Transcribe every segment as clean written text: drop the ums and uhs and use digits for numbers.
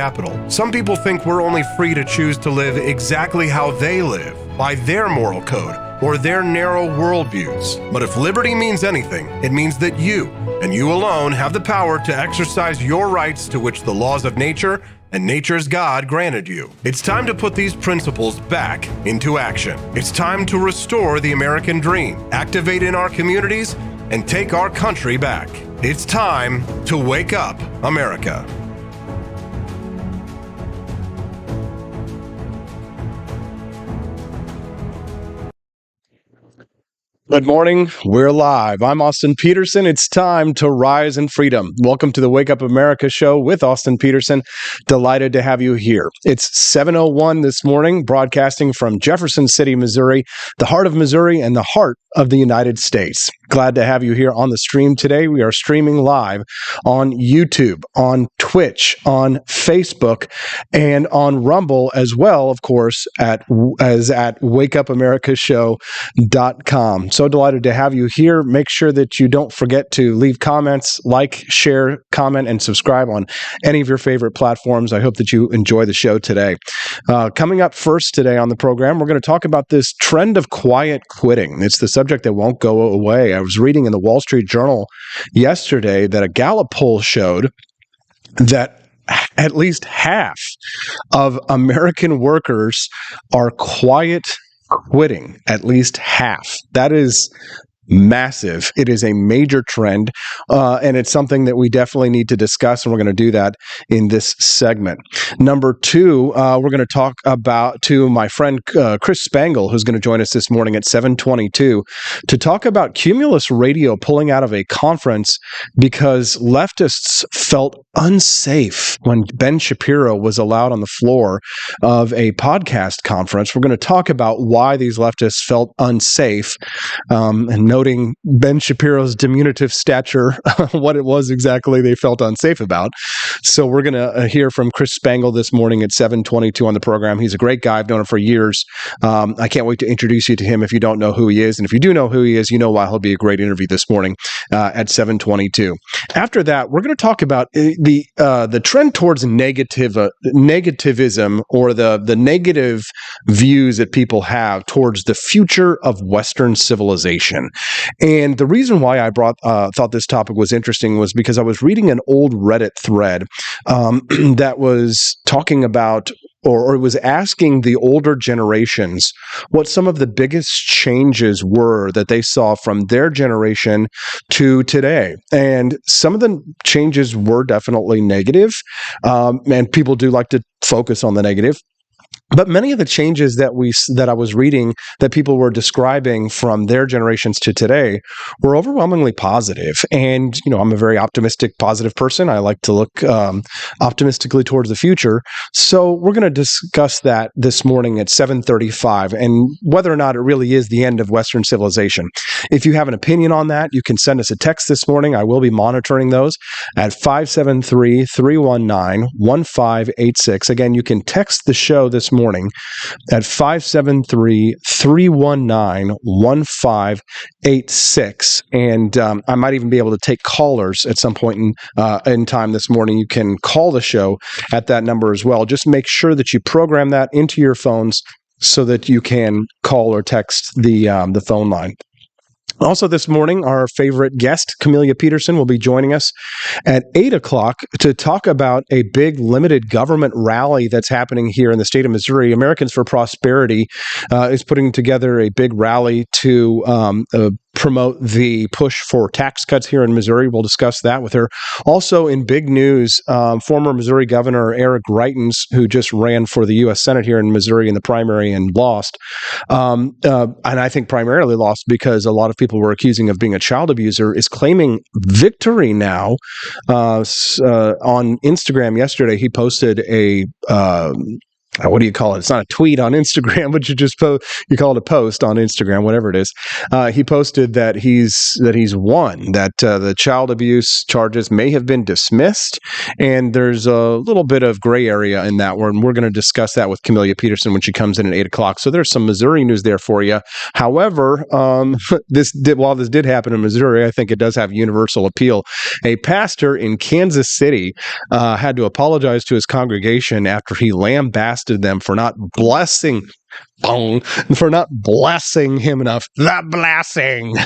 capital. Some people think we're only free to choose to live exactly how they live, by their moral code or their narrow worldviews. But if liberty means anything, it means that you, and you alone, have the power to exercise your rights to which the laws of nature and nature's God granted you. It's time to put these principles back into action. It's time to restore the American dream, activate in our communities, and take our country back. It's time to wake up, America. Good morning. We're live. I'm Austin Peterson. It's time to rise in freedom. Welcome to the Wake Up America show with Austin Peterson. Delighted to have you here. It's 7:01 this morning, broadcasting from Jefferson City, Missouri, the heart of Missouri and the heart of the United States. Glad to have you here on the stream today. We are streaming live on YouTube, on Twitch, on Facebook, and on Rumble as well, of course, at wakeupAmericaShow.com. So delighted to have you here. Make sure that you don't forget to leave comments, like, share, comment, and subscribe on any of your favorite platforms. I hope that you enjoy the show today. Coming up first today on the program, we're going to talk about this trend of quiet quitting. It's the subject that won't go away. I was reading in the Wall Street Journal yesterday that a Gallup poll showed that at least half of American workers are quiet quitting. At least half. That is massive. It is a major trend, and it's something that we definitely need to discuss, and we're going to do that in this segment. Number two, we're going to talk to my friend Chris Spangle, who's going to join us this morning at 7:22 to talk about Cumulus Radio pulling out of a conference because leftists felt unsafe when Ben Shapiro was allowed on the floor of a podcast conference. We're going to talk about why these leftists felt unsafe, and noting Ben Shapiro's diminutive stature, what it was exactly they felt unsafe about. So we're going to hear from Chris Spangle this morning at 7:22 on the program. He's a great guy. I've known him for years. I can't wait to introduce you to him if you don't know who he is. And if you do know who he is, you know why he'll be a great interview this morning at 7:22. After that, we're going to talk about the trend towards negativism, or the negative views that people have towards the future of Western civilization. And the reason why I thought this topic was interesting was because I was reading an old Reddit thread that was talking about, or it was asking the older generations what some of the biggest changes were that they saw from their generation to today. And some of the changes were definitely negative, and people do like to focus on the negative. But many of the changes that I was reading that people were describing from their generations to today were overwhelmingly positive. And, I'm a very optimistic, positive person. I like to look optimistically towards the future. So we're going to discuss that this morning at 7:35 and whether or not it really is the end of Western civilization. If you have an opinion on that, you can send us a text this morning. I will be monitoring those at 573-319-1586. Again, you can text the show this morning at 573-319-1586. And I might even be able to take callers at some point in time this morning. You can call the show at that number as well. Just make sure that you program that into your phones so that you can call or text the phone line. Also this morning, our favorite guest, Camelia Peterson, will be joining us at 8 o'clock to talk about a big limited government rally that's happening here in the state of Missouri. Americans for Prosperity is putting together a big rally to promote the push for tax cuts here in Missouri. We'll discuss that with her. Also in big news, former Missouri Governor Eric Greitens, who just ran for the U.S. Senate here in Missouri in the primary and lost. And I think primarily lost because a lot of people were accusing of being a child abuser, is claiming victory now. On Instagram yesterday, he posted a what do you call it? It's not a tweet on Instagram, but you call it a post on Instagram, whatever it is. He posted that he's won, that the child abuse charges may have been dismissed, and there's a little bit of gray area in that one. We're going to discuss that with Camelia Peterson when she comes in at 8:00. So there's some Missouri news there for you. However, while this did happen in Missouri, I think it does have universal appeal. A pastor in Kansas City had to apologize to his congregation after he lambasted them for not blessing him enough. The blessing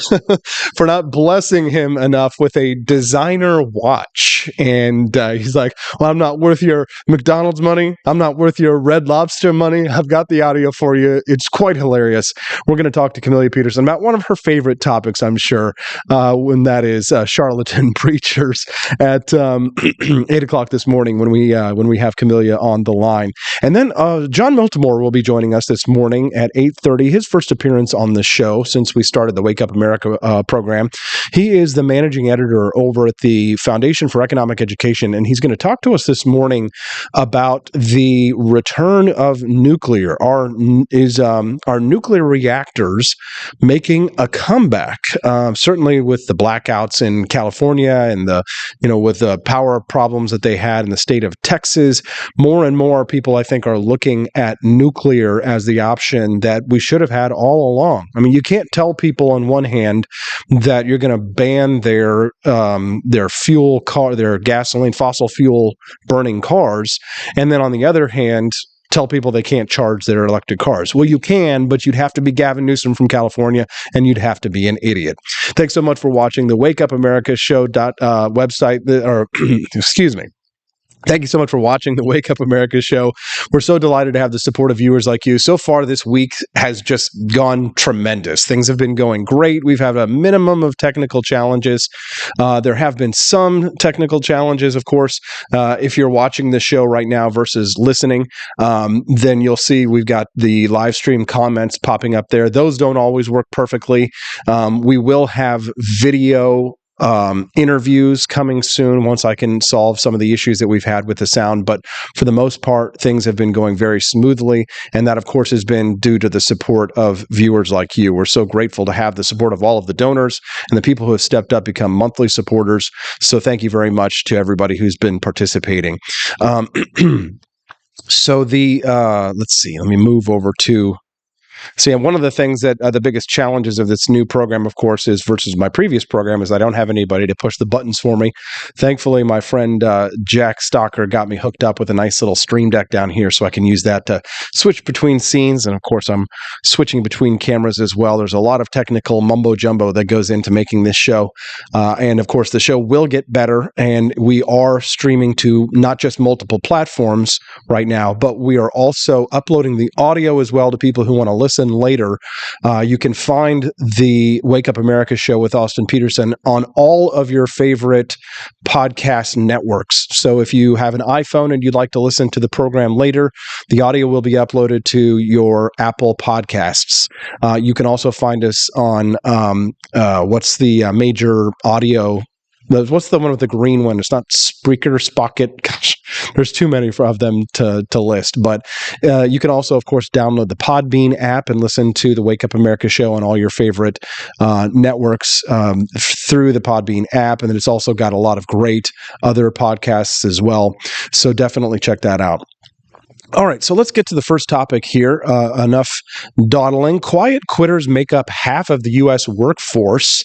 for not blessing him enough with a designer watch. And he's like, well, I'm not worth your McDonald's money. I'm not worth your Red Lobster money. I've got the audio for you. It's quite hilarious. We're going to talk to Camelia Peterson about one of her favorite topics, I'm sure, when that is charlatan preachers at 8:00 this morning when we have Camelia on the line. And then John Miltimore will be joining us this morning at 8:30, his first appearance on the show since we started the Wake Up America program. He is the managing editor over at the Foundation for Economic Education, and he's going to talk to us this morning about the return of nuclear. Are nuclear reactors making a comeback? Certainly with the blackouts in California and with the power problems that they had in the state of Texas, more and more people, I think, are looking at nuclear as the option that we should have had all along. I mean, you can't tell people on one hand that you're going to ban their gasoline, fossil fuel burning cars, and then on the other hand, tell people they can't charge their electric cars. Well, you can, but you'd have to be Gavin Newsom from California, and you'd have to be an idiot. Thanks so much for watching the Wake Up America Show website, excuse me. Thank you so much for watching the Wake Up America Show. We're so delighted to have the support of viewers like you. So far, this week has just gone tremendous. Things have been going great. We've had a minimum of technical challenges. There have been some technical challenges, of course. If you're watching the show right now versus listening, then you'll see we've got the live stream comments popping up there. Those don't always work perfectly. We will have video interviews coming soon once I can solve some of the issues that we've had with the sound. But for the most part, things have been going very smoothly. And that, of course, has been due to the support of viewers like you. We're so grateful to have the support of all of the donors and the people who have stepped up, become monthly supporters. So thank you very much to everybody who's been participating. So let's see, let me move over to. So yeah, one of the things that the biggest challenges of this new program, of course, is versus my previous program is I don't have anybody to push the buttons for me. Thankfully, my friend Jack Stocker got me hooked up with a nice little Stream Deck down here so I can use that to switch between scenes. And of course, I'm switching between cameras as well. There's a lot of technical mumbo jumbo that goes into making this show. And of course, the show will get better. And we are streaming to not just multiple platforms right now, but we are also uploading the audio as well to people who want to listen later. You can find the Wake Up America Show with Austin Peterson on all of your favorite podcast networks. So if you have an iPhone and you'd like to listen to the program later, the audio will be uploaded to your Apple Podcasts. You can also find us on what's the major audio. What's the one with the green one? It's not Spreaker, Spocket. Gosh, there's too many of them to list. But you can also, of course, download the Podbean app and listen to the Wake Up America Show on all your favorite networks through the Podbean app. And then it's also got a lot of great other podcasts as well. So definitely check that out. All right, so let's get to the first topic here. Enough dawdling. Quiet quitters make up half of the U.S. workforce.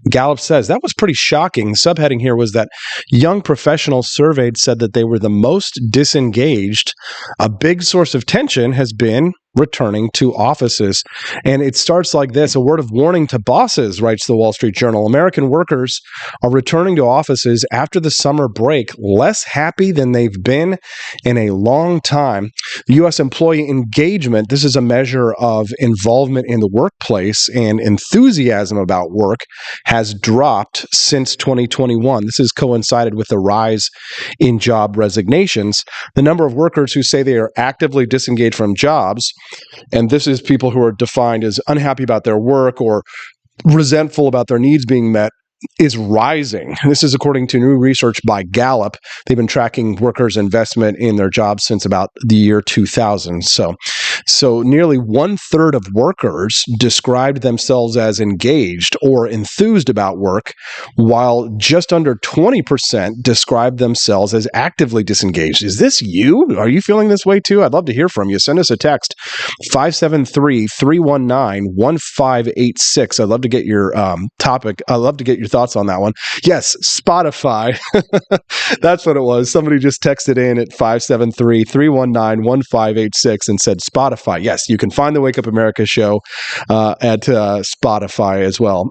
Gallup says that was pretty shocking. The subheading here was that young professionals surveyed said that they were the most disengaged. A big source of tension has been returning to offices. And it starts like this: a word of warning to bosses, writes the Wall Street Journal. American workers are returning to offices after the summer break, less happy than they've been in a long time. The U.S. employee engagement, this is a measure of involvement in the workplace and enthusiasm about work, has dropped since 2021. This has coincided with the rise in job resignations. The number of workers who say they are actively disengaged from jobs, and this is people who are defined as unhappy about their work or resentful about their needs being met, is rising. This is according to new research by Gallup. They've been tracking workers' investment in their jobs since about the year 2000. So nearly 1/3 of workers described themselves as engaged or enthused about work, while just under 20% described themselves as actively disengaged. Is this you? Are you feeling this way too? I'd love to hear from you. Send us a text, 573-319-1586. I'd love to get your topic. I'd love to get your thoughts on that one. Yes, Spotify. That's what it was. Somebody just texted in at 573-319-1586 and said Spotify. Yes, you can find the Wake Up America show at Spotify as well.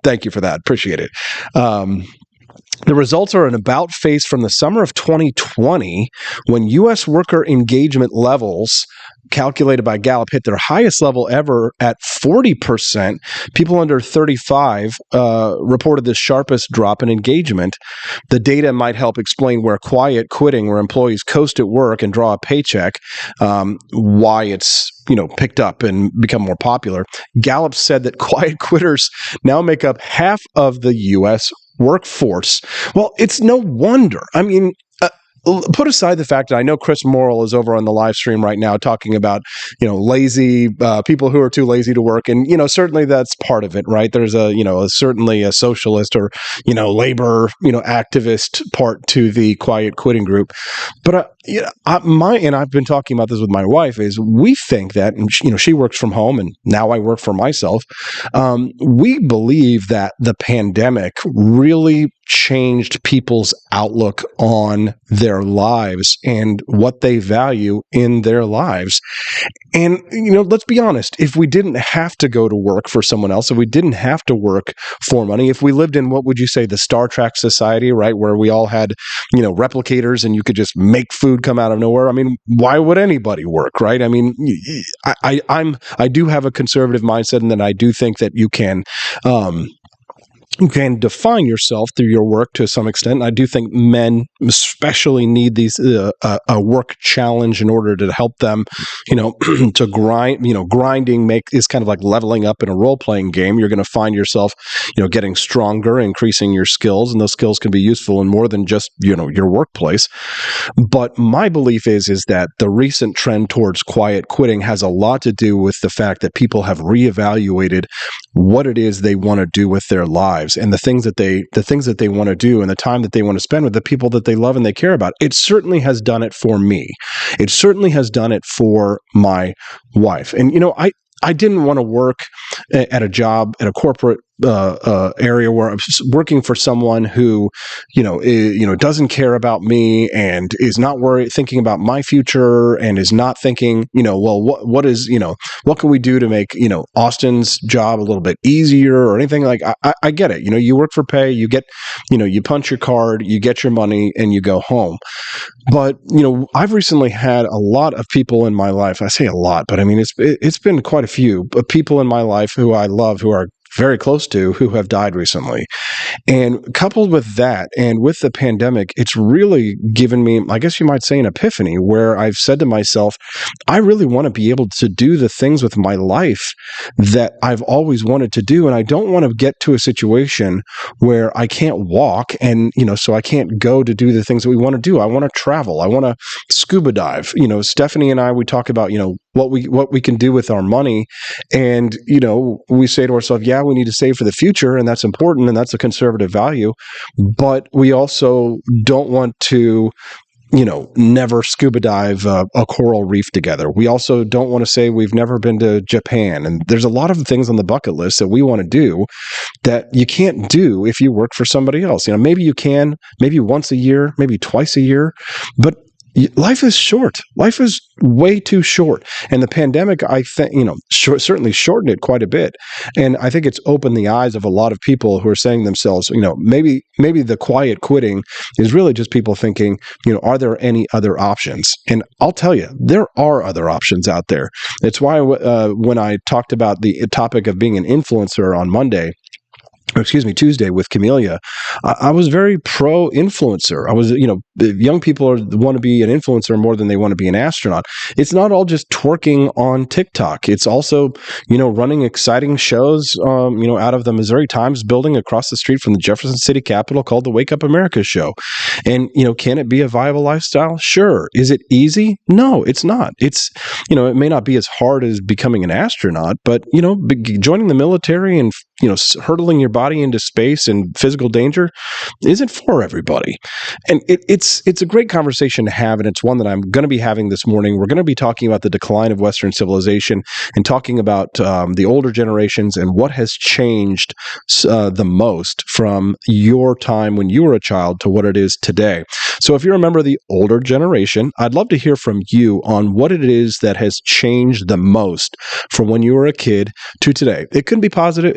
Thank you for that. Appreciate it. The results are an about face from the summer of 2020 when U.S. worker engagement levels calculated by Gallup hit their highest level ever at 40%. People under 35 reported the sharpest drop in engagement. The data might help explain where quiet quitting, where employees coast at work and draw a paycheck, why it's picked up and become more popular. Gallup said that quiet quitters now make up half of the U.S. workforce. Well, it's no wonder. I mean, put aside the fact that I know Chris Morrill is over on the live stream right now talking about, lazy people who are too lazy to work. And, certainly that's part of it, right? There's certainly a socialist or, labor, activist part to the quiet quitting group. But, and I've been talking about this with my wife, is we think that, and she works from home and now I work for myself. We believe that the pandemic really changed people's outlook on their lives and what they value in their lives. And, let's be honest, if we didn't have to go to work for someone else, if we didn't have to work for money, if we lived in, what would you say, the Star Trek society, right, where we all had, replicators and you could just make food come out of nowhere. I mean, why would anybody work, right? I mean, I do have a conservative mindset, and then I do think that you can define yourself through your work to some extent. I do think men especially need these a work challenge in order to help them, to grind. Grinding is kind of like leveling up in a role playing game. You're going to find yourself, getting stronger, increasing your skills, and those skills can be useful in more than just your workplace. But my belief is that the recent trend towards quiet quitting has a lot to do with the fact that people have reevaluated what it is they want to do with their lives and the things that they want to do and the time that they want to spend with the people that they love and they care about. It certainly has done it for me. It certainly has done it for my wife. And I didn't want to work at a job at a corporate area where I'm working for someone who, doesn't care about me and is not thinking about my future and is not thinking, what can we do to make, Austin's job a little bit easier or anything like. I get it. You work for pay, you get, you punch your card, you get your money and you go home. But, I've recently had a lot of people in my life. I say a lot, but I mean, it's been quite a few people in my life who I love, who are very close to, who have died recently. And coupled with that, and with the pandemic, it's really given me, I guess you might say, an epiphany where I've said to myself, I really want to be able to do the things with my life that I've always wanted to do. And I don't want to get to a situation where I can't walk and, so I can't go to do the things that we want to do. I want to travel. I want to scuba dive. Stephanie and I, we talk about, what we can do with our money. And, we say to ourselves, yeah, we need to save for the future, and that's important, and that's a conservative value. But we also don't want to, never scuba dive a coral reef together. We also don't want to say we've never been to Japan. And there's a lot of things on the bucket list that we want to do that you can't do if you work for somebody else. Maybe you can, maybe once a year, maybe twice a year, but life is short. Life is way too short. And the pandemic, I think, certainly shortened it quite a bit. And I think it's opened the eyes of a lot of people who are saying to themselves, maybe the quiet quitting is really just people thinking, are there any other options? And I'll tell you, there are other options out there. It's why when I talked about the topic of being an influencer on Monday, Tuesday with Camellia, I was very pro influencer. I was, young people want to be an influencer more than they want to be an astronaut. It's not all just twerking on TikTok. It's also, running exciting shows, out of the Missouri Times building across the street from the Jefferson City Capitol called the Wake Up America Show. And, can it be a viable lifestyle? Sure. Is it easy? No, it's not. It's, it may not be as hard as becoming an astronaut, but, joining the military and, hurtling your body into space and physical danger isn't for everybody. And it's a great conversation to have, and it's one that I'm going to be having this morning. We're going to be talking about the decline of Western civilization and talking about the older generations and what has changed the most from your time when you were a child to what it is today. So if you're a member of the older generation, I'd love to hear from you on what it is that has changed the most from when you were a kid to today. It can be positive,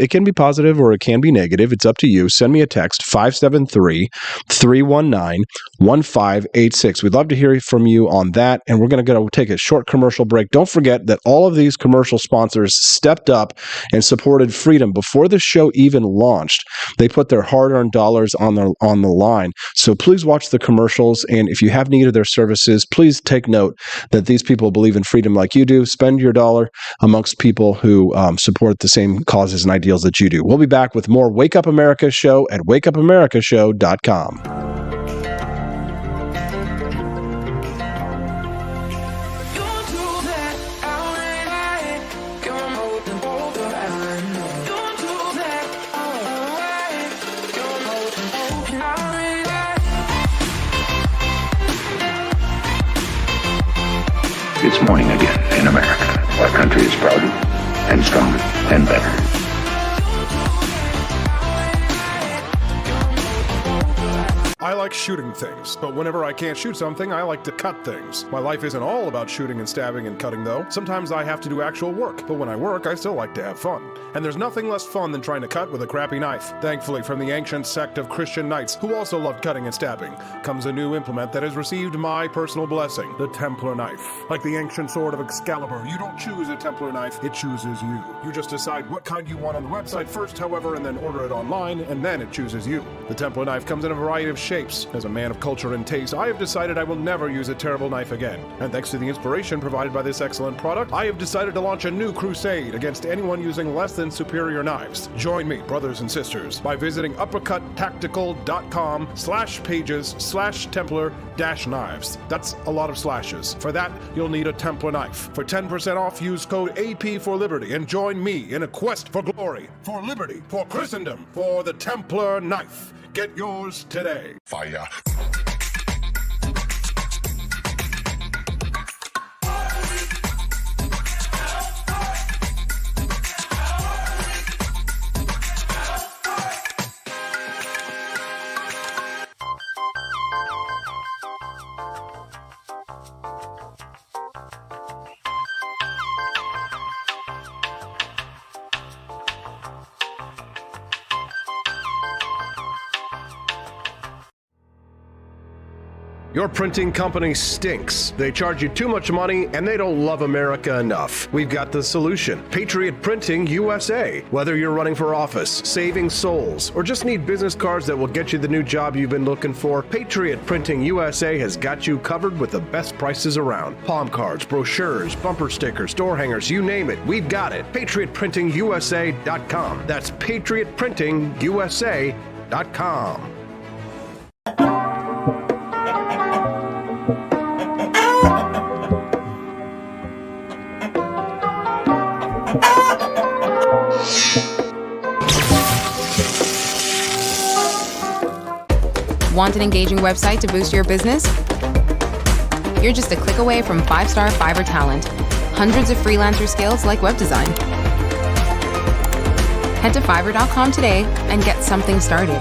or it can be negative. It's up to you. Send me a text, 573-319-1586. We'd love to hear from you on that, and we're going to go take a short commercial break. Don't forget that all of these commercial sponsors stepped up and supported freedom before the show even launched. They put their hard-earned dollars on the line. So please watch the commercials, and if you have need of their services, please take note that these people believe in freedom like you do. Spend your dollar amongst people who support the same causes and ideals that you do. We'll be back with more Wake Up America Show at wakeupAmericaShow.com. It's morning again in America. Our country is prouder and stronger and better. I like shooting things, but whenever I can't shoot something, I like to cut things. My life isn't all about shooting and stabbing and cutting, though. Sometimes I have to do actual work, but when I work, I still like to have fun. And there's nothing less fun than trying to cut with a crappy knife. Thankfully, from the ancient sect of Christian knights, who also loved cutting and stabbing, comes a new implement that has received my personal blessing, the Templar knife. Like the ancient sword of Excalibur, you don't choose a Templar knife, it chooses you. You just decide what kind you want on the website first, however, and then order it online, and then it chooses you. The Templar knife comes in a variety of shapes. As a man of culture and taste, I have decided I will never use a terrible knife again. And thanks to the inspiration provided by this excellent product, I have decided to launch a new crusade against anyone using less than superior knives. Join me, brothers and sisters, by visiting uppercuttactical.com/pages/Templar-knives. That's a lot of slashes. For that, you'll need a Templar knife. For 10% off, use code AP for Liberty and join me in a quest for glory, for liberty, for Christendom, for the Templar knife. Get yours today. Fire. Your printing company stinks. They charge you too much money and they don't love America enough. We've got the solution. Patriot Printing USA. Whether you're running for office, saving souls, or just need business cards that will get you the new job you've been looking for, Patriot Printing USA has got you covered with the best prices around. Palm cards, brochures, bumper stickers, door hangers, you name it, we've got it. PatriotPrintingUSA.com. That's PatriotPrintingUSA.com. Want an engaging website to boost your business? You're just a click away from 5-star Fiverr talent. Hundreds of freelancer skills like web design. Head to Fiverr.com today and get something started.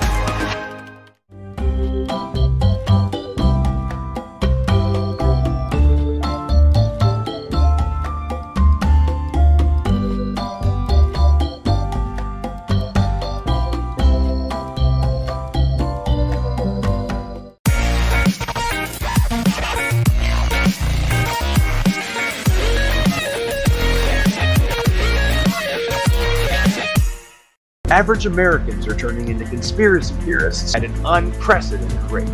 Average Americans are turning into conspiracy theorists at an unprecedented rate.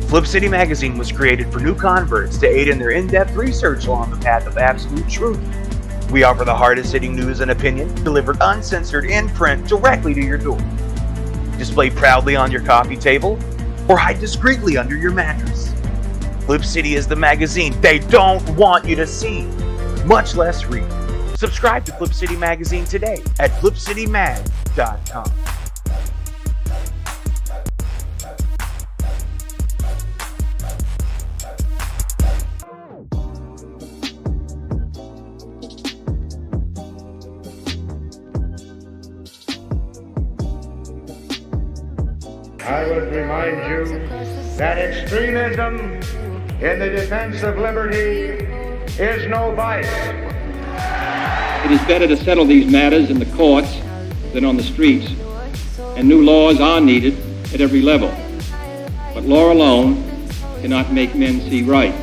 Flip City Magazine was created for new converts to aid in their in-depth research along the path of absolute truth. We offer the hardest-hitting news and opinion delivered uncensored in print directly to your door. Display proudly on your coffee table or hide discreetly under your mattress. Flip City is the magazine they don't want you to see, much less read. Subscribe to Flip City Magazine today at flipcitymag.com. I would remind you that extremism in the defense of liberty is no vice. It is better to settle these matters in the courts than on the streets, and new laws are needed at every level. But law alone cannot make men see right.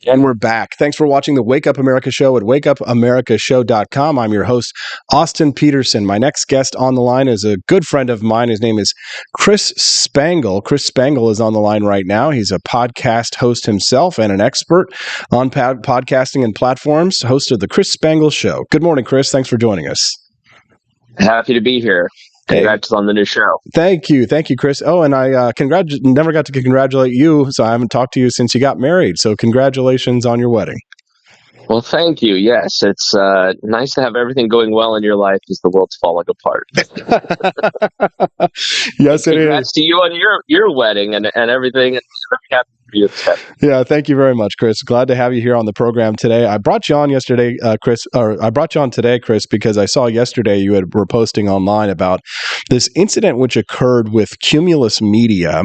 And we're back. Thanks for watching the Wake Up America Show at wakeupamericashow.com. I'm your host, Austin Peterson. My next guest on the line is a good friend of mine. His name is Chris Spangle. Chris Spangle is on the line right now. He's a podcast host himself and an expert on podcasting and platforms, host of the Chris Spangle Show. Good morning, Chris. Thanks for joining us. Happy to be here. Congrats on the new show. Thank you, Chris. Oh, and I never got to congratulate you, so I haven't talked to you since you got married. So congratulations on your wedding. Well, thank you. Yes, it's nice to have everything going well in your life as the world's falling apart. Yes, it is. Congrats to you on your wedding and everything. And happy for you. Yeah, thank you very much, Chris. Glad to have you here on the program today. I brought you on yesterday, Chris, or I brought you on today, Chris, because I saw yesterday you were posting online about this incident which occurred with Cumulus Media,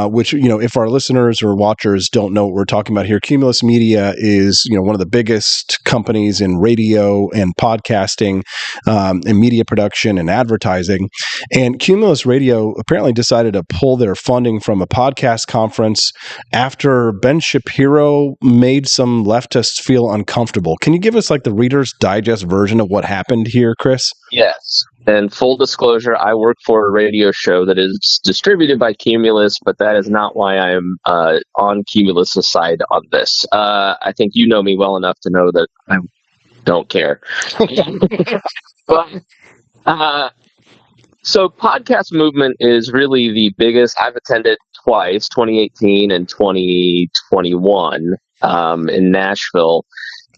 which, if our listeners or watchers don't know what we're talking about here, Cumulus Media is, one of the biggest companies in radio and podcasting and media production and advertising. And Cumulus Radio apparently decided to pull their funding from a podcast conference after Ben Shapiro made some leftists feel uncomfortable. Can you give us the Reader's Digest version of what happened here, Chris? Yes. And full disclosure, I work for a radio show that is distributed by Cumulus, but that is not why I am on Cumulus's side on this. I think you know me well enough to know that I don't care. So podcast movement is really the biggest. I've attended twice, 2018 and 2021 in Nashville.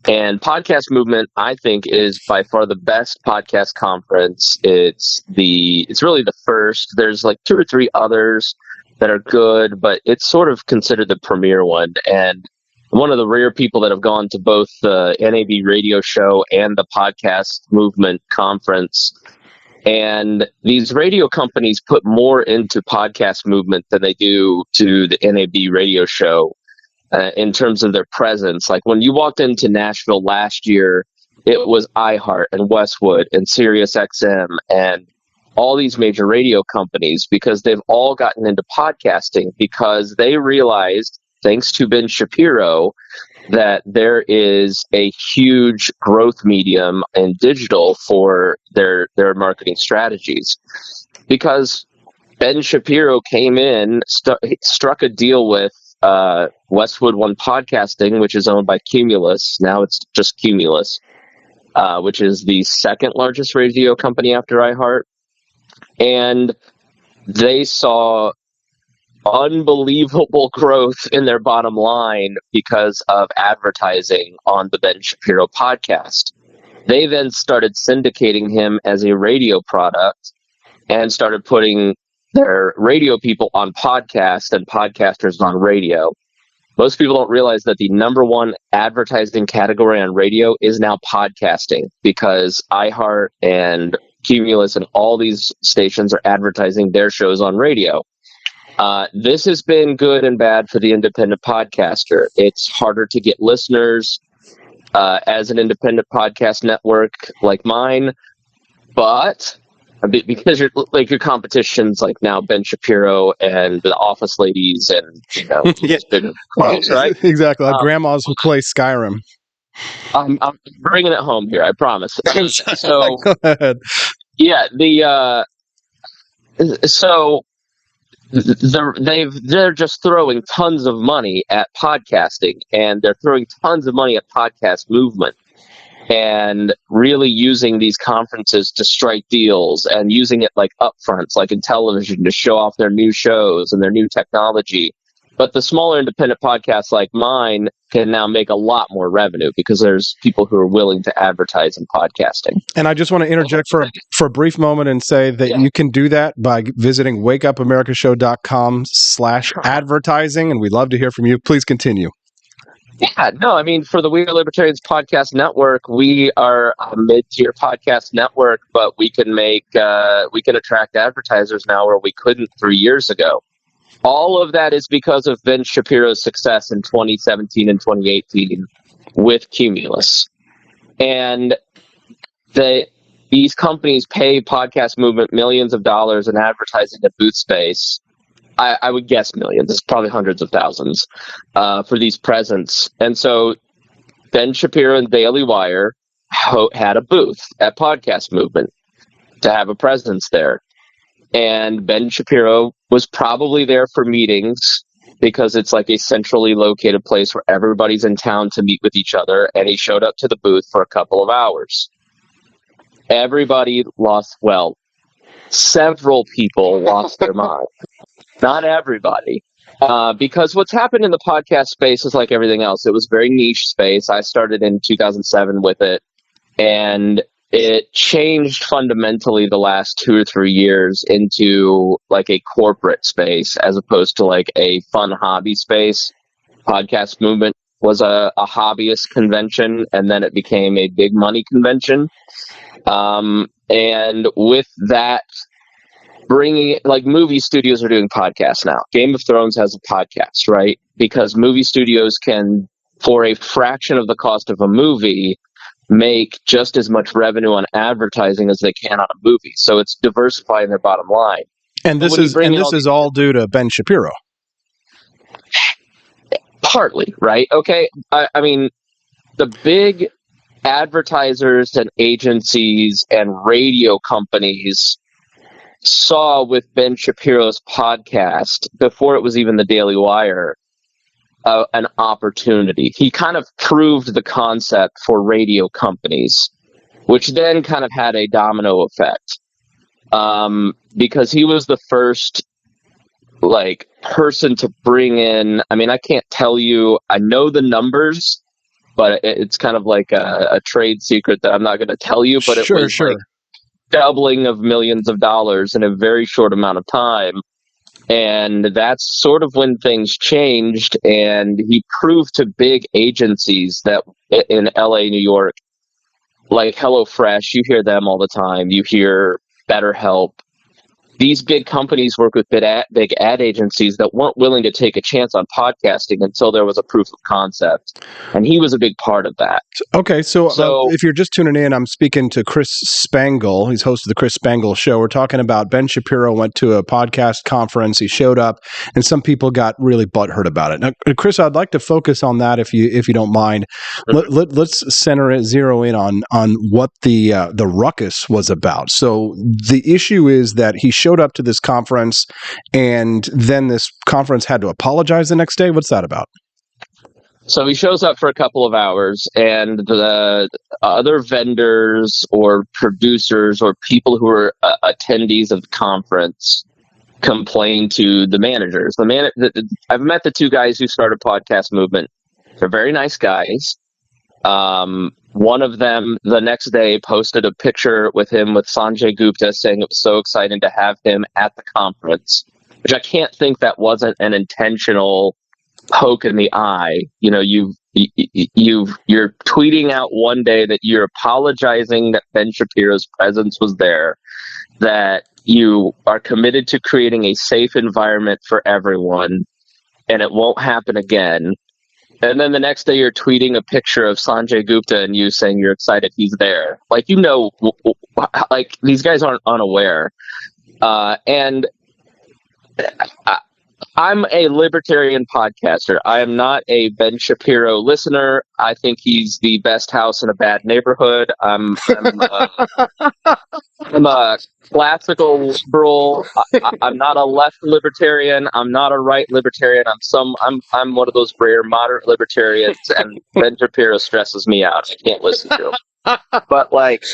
And podcast movement, I think, is by far the best podcast conference. It's really the first. There's 2 or 3 others that are good, but it's sort of considered the premier one. And one of the rare people that have gone to both the NAB radio show and the podcast movement conference. And these radio companies put more into podcast movement than they do to the NAB radio show in terms of their presence. Like when you walked into Nashville last year, it was iHeart and Westwood and SiriusXM and all these major radio companies, because they've all gotten into podcasting because they realized, thanks to Ben Shapiro, that there is a huge growth medium in digital for their marketing strategies. Because Ben Shapiro came in, struck a deal with Westwood One Podcasting, which is owned by Cumulus. Now it's just Cumulus, which is the second largest radio company after iHeart. And they saw unbelievable growth in their bottom line because of advertising on the Ben Shapiro podcast. They then started syndicating him as a radio product and started putting their radio people on podcast and podcasters on radio. Most people don't realize that the number one advertising category on radio is now podcasting, because iHeart and Cumulus and all these stations are advertising their shows on radio. This has been good and bad for the independent podcaster. It's harder to get listeners. as an independent podcast network like mine, but because your competition's like now Ben Shapiro and the Office Ladies and bigger clubs, right? Exactly. Like grandmas who play Skyrim. I'm bringing it home here, I promise. So go ahead. Yeah, they're just throwing tons of money at podcasting, and they're throwing tons of money at podcast movement, and really using these conferences to strike deals, and using it like upfronts, like in television, to show off their new shows and their new technology. But the smaller independent podcasts like mine can now make a lot more revenue because there's people who are willing to advertise in podcasting. And I just want to interject for a brief moment and say that you can do that by visiting wakeupAmericaShow.com/advertising. And we'd love to hear from you. Please continue. Yeah, no, I mean, for the We Are Libertarians Podcast Network, we are a mid-tier podcast network, but we can attract advertisers now where we couldn't 3 years ago. All of that is because of Ben Shapiro's success in 2017 and 2018 with Cumulus. And these companies pay Podcast Movement millions of dollars in advertising at booth space. I would guess millions. It's probably hundreds of thousands for these presents. And so Ben Shapiro and Daily Wire had a booth at Podcast Movement to have a presence there. And Ben Shapiro was probably there for meetings because it's like a centrally located place where everybody's in town to meet with each other. And he showed up to the booth for a couple of hours. Everybody several people lost their mind. Not everybody. Because what's happened in the podcast space is like everything else. It was very niche space. I started in 2007 with it. And it changed fundamentally the last 2 or 3 years into like a corporate space as opposed to like a fun hobby space. Podcast Movement was a hobbyist convention, and then it became a big money convention. And with that, bringing it, like movie studios are doing podcasts now. Game of Thrones has a podcast, right? Because movie studios can, for a fraction of the cost of a movie, make just as much revenue on advertising as they can on a movie. So it's diversifying their bottom line. And this is all due to Ben Shapiro. Partly, right? Okay. I mean, the big advertisers and agencies and radio companies saw with Ben Shapiro's podcast, before it was even the Daily Wire, an opportunity. He kind of proved the concept for radio companies, which then kind of had a domino effect, because he was the first person to bring in. I mean, I can't tell you. I know the numbers, but it's kind of like a trade secret that I'm not going to tell you. But it was like doubling of millions of dollars in a very short amount of time. And that's sort of when things changed, and he proved to big agencies that in LA, New York, like HelloFresh, you hear them all the time. You hear BetterHelp. These big companies work with big ad agencies that weren't willing to take a chance on podcasting until there was a proof of concept. And he was a big part of that. Okay, so if you're just tuning in, I'm speaking to Chris Spangle. He's host of the Chris Spangle Show. We're talking about Ben Shapiro went to a podcast conference. He showed up, and some people got really butthurt about it. Now, Chris, I'd like to focus on that if you don't mind. Let's zero in on what the ruckus was about. So the issue is that he showed up to this conference, and then this conference had to apologize the next day. What's that about? So he shows up for a couple of hours, and the other vendors or producers or people who are attendees of the conference complain to the managers. I've met the two guys who started Podcast Movement. They're very nice guys. One of them the next day posted a picture with him with Sanjay Gupta, saying it was so exciting to have him at the conference, which I can't think that wasn't an intentional poke in the eye. You know, you're tweeting out one day that you're apologizing that Ben Shapiro's presence was there, that you are committed to creating a safe environment for everyone, and it won't happen again. And then the next day you're tweeting a picture of Sanjay Gupta and you saying you're excited he's there. Like, like these guys aren't unaware. And I'm a libertarian podcaster. I am not a Ben Shapiro listener. I think he's the best house in a bad neighborhood. I'm a classical liberal. I'm not a left libertarian. I'm not a right libertarian. I'm one of those rare moderate libertarians, and Ben Shapiro stresses me out. I can't listen to him. But like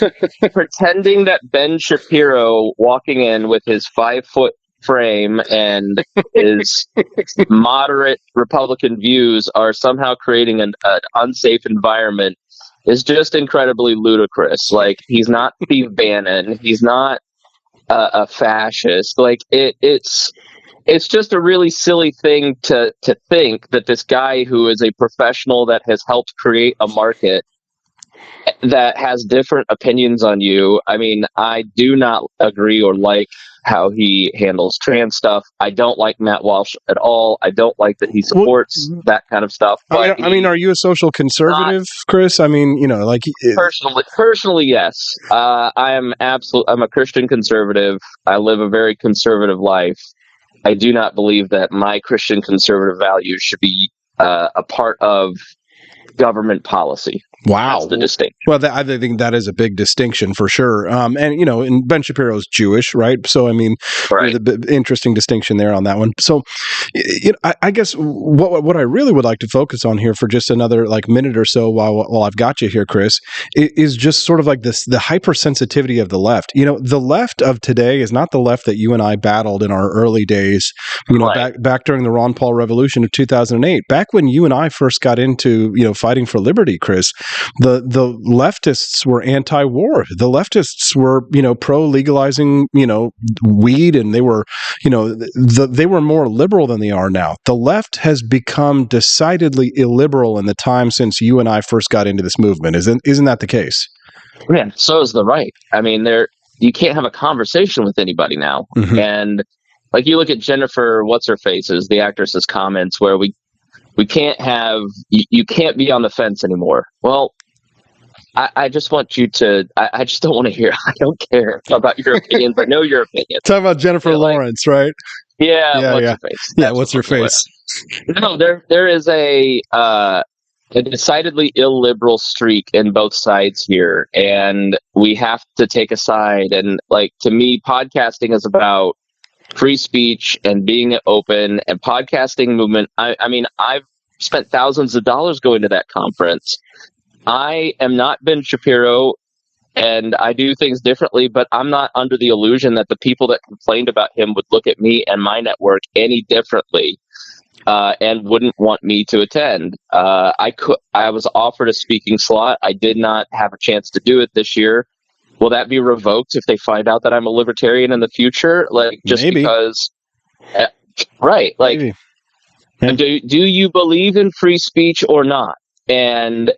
pretending that Ben Shapiro walking in with his 5-foot frame and his moderate Republican views are somehow creating an unsafe environment is just incredibly ludicrous. Like, he's not Steve Bannon. He's not a fascist. Like, it's just a really silly thing to think that this guy who is a professional that has helped create a market that has different opinions on you. I mean, I do not agree or like how he handles trans stuff. I don't like Matt Walsh at all. I don't like that he supports that kind of stuff. But I mean, are you a social conservative, Chris? I mean, like personally, yes. I'm a Christian conservative. I live a very conservative life. I do not believe that my Christian conservative values should be a part of government policy. Wow. That's the distinction. Well, I think that is a big distinction for sure. And, and Ben Shapiro's Jewish, right? So, I mean, right. The interesting distinction there on that one. So, I guess what I really would like to focus on here for just another minute or so while I've got you here, Chris, is just sort of like the hypersensitivity of the left. The left of today is not the left that you and I battled in our early days, right. back during the Ron Paul Revolution of 2008, back when you and I first got into, fighting for liberty, Chris. The leftists were anti-war. The leftists were, pro-legalizing, weed, and they were, they were more liberal than they are now. The left has become decidedly illiberal in the time since you and I first got into this movement. Isn't that the case? Yeah, so is the right. I mean, you can't have a conversation with anybody now. Mm-hmm. And like, you look at Jennifer What's-Her-Face's, the actress's comments, where we can't have, you can't be on the fence anymore. Well, I just want you to, I just don't want to hear, I don't care about your opinions. I know your opinions. Talk about Jennifer Lawrence, right? Yeah. What's-Her-Face? Yeah, What's-Her-Face? No, there is a decidedly illiberal streak in both sides here, and we have to take a side. And to me, podcasting is about free speech and being open, and podcasting movement. I mean, I've spent thousands of dollars going to that conference. I am not Ben Shapiro, and I do things differently, but I'm not under the illusion that the people that complained about him would look at me and my network any differently, and wouldn't want me to attend. I was offered a speaking slot. I did not have a chance to do it this year. Will that be revoked if they find out that I'm a libertarian in the future? Maybe. Because, right? Maybe. Yeah. Do you believe in free speech or not? And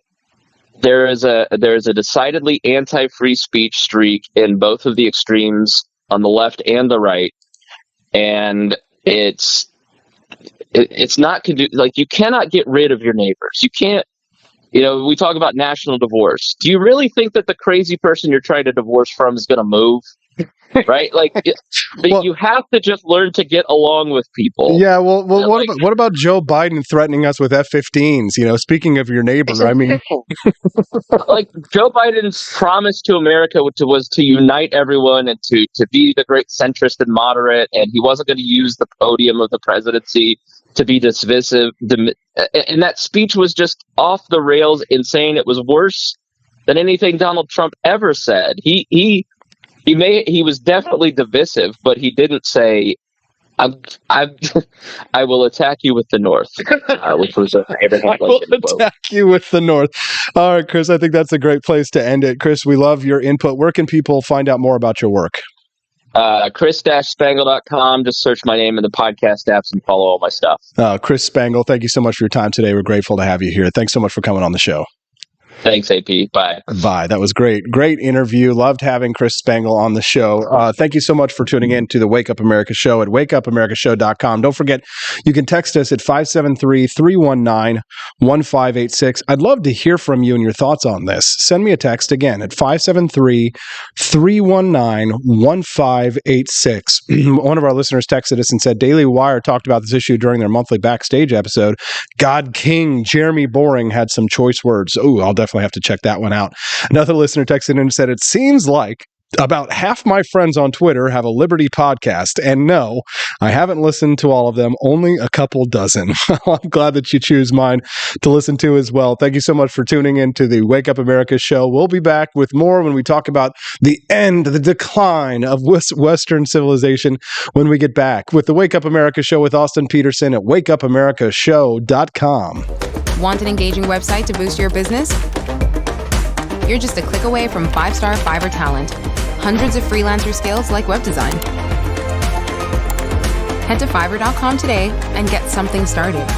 there is a decidedly anti-free speech streak in both of the extremes on the left and the right, and it's not you cannot get rid of your neighbors. You can't. We talk about national divorce. Do you really think that the crazy person you're trying to divorce from is going to move? Right? You have to just learn to get along with people. Yeah, well, what about Joe Biden threatening us with F-15s? Speaking of your neighbor, I mean, Joe Biden's promise to America was to unite everyone and to be the great centrist and moderate, and he wasn't going to use the podium of the presidency to be divisive. And that speech was just off the rails, insane. It was worse than anything Donald Trump ever said. He was definitely divisive, but he didn't say, "I will attack you with the North," which was a Abraham Lincoln quote. Attack you with the North. All right, Chris, I think that's a great place to end it. Chris, we love your input. Where can people find out more about your work? Chris-Spangle.com. Just search my name in the podcast apps and follow all my stuff. Chris Spangle, thank you so much for your time today. We're grateful to have you here. Thanks so much for coming on the show. Thanks, AP. Bye. Bye. That was great. Great interview. Loved having Chris Spangle on the show. Thank you so much for tuning in to the Wake Up America Show at wakeupAmericaShow.com. Don't forget, you can text us at 573-319-1586. I'd love to hear from you and your thoughts on this. Send me a text again at 573-319-1586. One of our listeners texted us and said, Daily Wire talked about this issue during their monthly backstage episode. God King Jeremy Boring had some choice words. Oh, I'll definitely have to check that one out. Another listener texted in and said, it seems like about half my friends on Twitter have a Liberty podcast. And no, I haven't listened to all of them, only a couple dozen. I'm glad that you choose mine to listen to as well. Thank you so much for tuning in to the Wake Up America Show. We'll be back with more when we talk about the end, the decline of Western civilization when we get back with the Wake Up America Show with Austin Peterson at wakeupAmericaShow.com. Want an engaging website to boost your business? You're just a click away from 5-star Fiverr talent. Hundreds of freelancer skills like web design. Head to Fiverr.com today and get something started.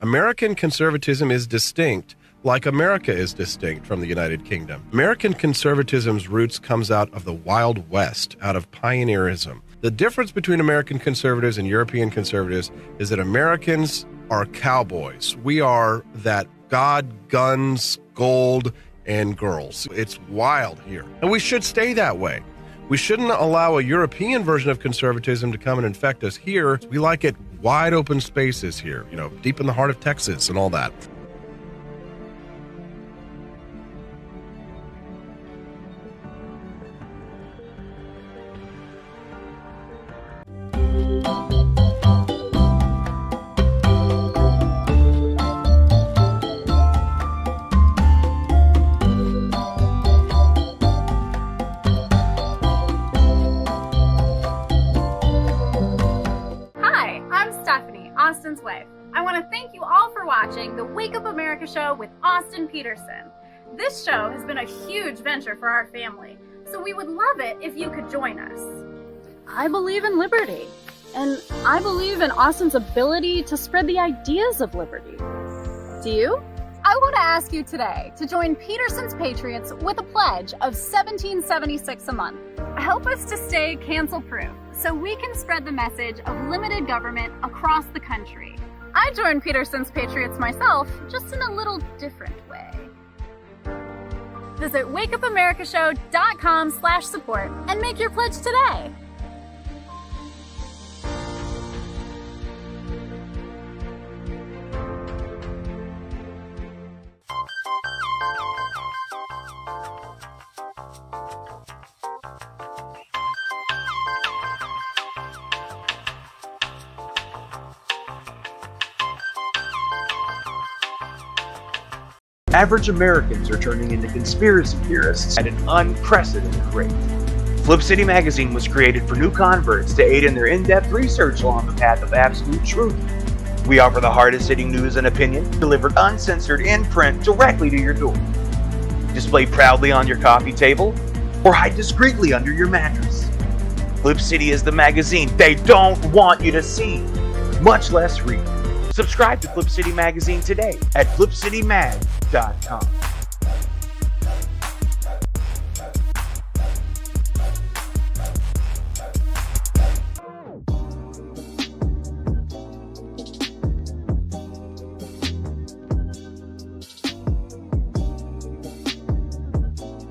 American conservatism is distinct, like America is distinct from the United Kingdom. American conservatism's roots comes out of the Wild West, out of pioneerism. The difference between American conservatives and European conservatives is that Americans are cowboys. We are that God, guns, gold, and girls. It's wild here. And we should stay that way. We shouldn't allow a European version of conservatism to come and infect us here. We like it wide open spaces here, deep in the heart of Texas and all that. Austin's wife. I want to thank you all for watching the Wake Up America Show with Austin Peterson. This show has been a huge venture for our family, so we would love it if you could join us. I believe in liberty, and I believe in Austin's ability to spread the ideas of liberty. Do you? I want to ask you today to join Peterson's Patriots with a pledge of $17.76 a month. Help us to stay cancel-proof so we can spread the message of limited government across the country. I joined Peterson's Patriots myself, just in a little different way. Visit wakeupAmericaShow.com/support and make your pledge today. Average Americans are turning into conspiracy theorists at an unprecedented rate. Flip City Magazine was created for new converts to aid in their in-depth research along the path of absolute truth. We offer the hardest-hitting news and opinion delivered uncensored in print directly to your door. Display proudly on your coffee table or hide discreetly under your mattress. Flip City is the magazine they don't want you to see, much less read. Subscribe to Flip City Magazine today at flipcitymag.com.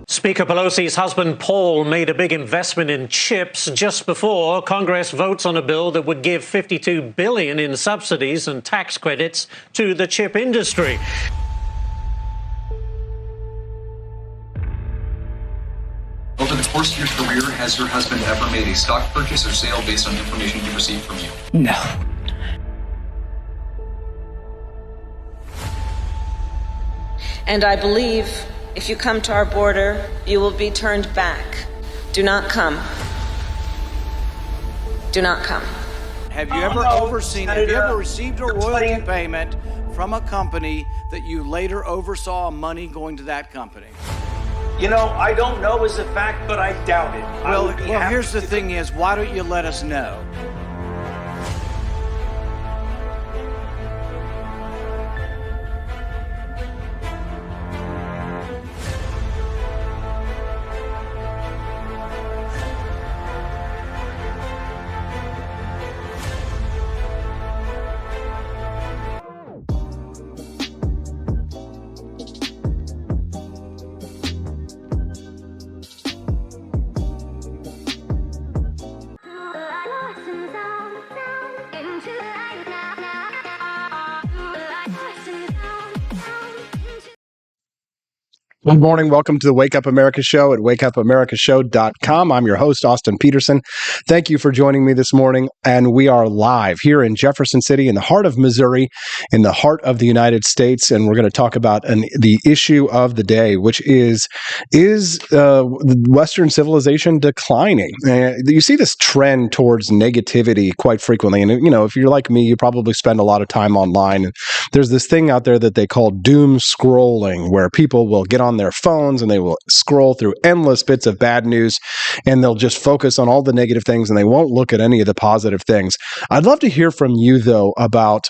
Speaker Pelosi's husband, Paul, made a big investment in chips just before Congress votes on a bill that would give $52 billion in subsidies and tax credits to the chip industry. Over the course of your career, has your husband ever made a stock purchase or sale based on information he received from you? No. And I believe if you come to our border, you will be turned back. Do not come. Do not come. Have you ever received a royalty payment from a company that you later oversaw money going to that company? I don't know as a fact, but I doubt it. Well, here's the thing is, why don't you let us know? Good morning. Welcome to the Wake Up America Show at wakeupamericashow.com. I'm your host, Austin Peterson. Thank you for joining me this morning. And we are live here in Jefferson City, in the heart of Missouri, in the heart of the United States. And we're going to talk about the issue of the day, which is Western civilization declining? You see this trend towards negativity quite frequently. And, you know, if you're like me, you probably spend a lot of time online. There's this thing out there that they call doom scrolling, where people will get on their phones and they will scroll through endless bits of bad news, and they'll just focus on all the negative things and they won't look at any of the positive things. I'd love to hear from you, though, about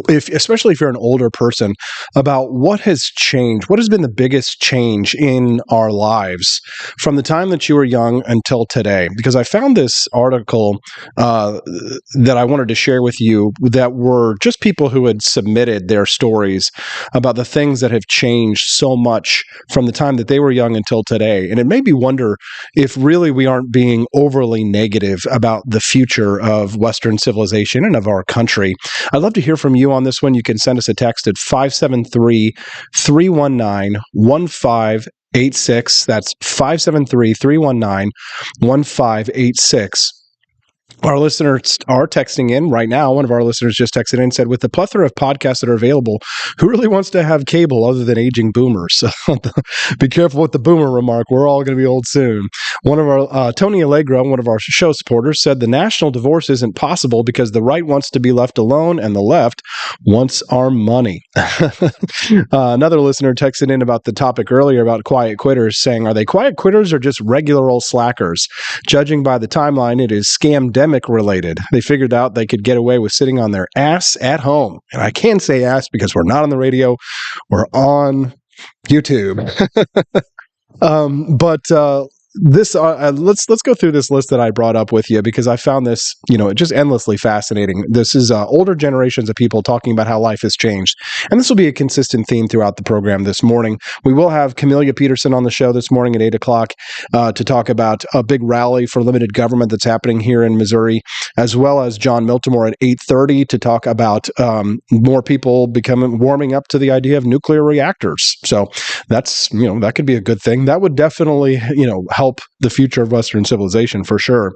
especially if you're an older person, about what has changed. What has been the biggest change in our lives from the time that you were young until today? Because I found this article that I wanted to share with you that were just people who had submitted their stories about the things that have changed so much from the time that they were young until today. And it made me wonder if really we aren't being overly negative about the future of Western civilization and of our country. I'd love to hear from you on this one. You can send us a text at 573-319-1586. That's 573-319-1586. Our listeners are texting in right now. One of our listeners just texted in and said, with the plethora of podcasts that are available, who really wants to have cable other than aging boomers? So be careful with the boomer remark. We're all going to be old soon. One of our, Tony Allegro, one of our show supporters, said the national divorce isn't possible because the right wants to be left alone and the left wants our money. Another listener texted in about the topic earlier about quiet quitters, saying, are they quiet quitters or just regular old slackers? Judging by the timeline, it is scamdemic related. They figured out they could get away with sitting on their ass at home. And I can say ass because we're not on the radio. We're on YouTube. Let's go through this list that I brought up with you, because I found this, just endlessly fascinating. This is older generations of people talking about how life has changed. And this will be a consistent theme throughout the program this morning. We will have Camelia Peterson on the show this morning at 8 o'clock to talk about a big rally for limited government that's happening here in Missouri, as well as John Miltimore at 8:30 to talk about more people warming up to the idea of nuclear reactors. So that's, that could be a good thing. That would definitely, help the future of Western civilization for sure.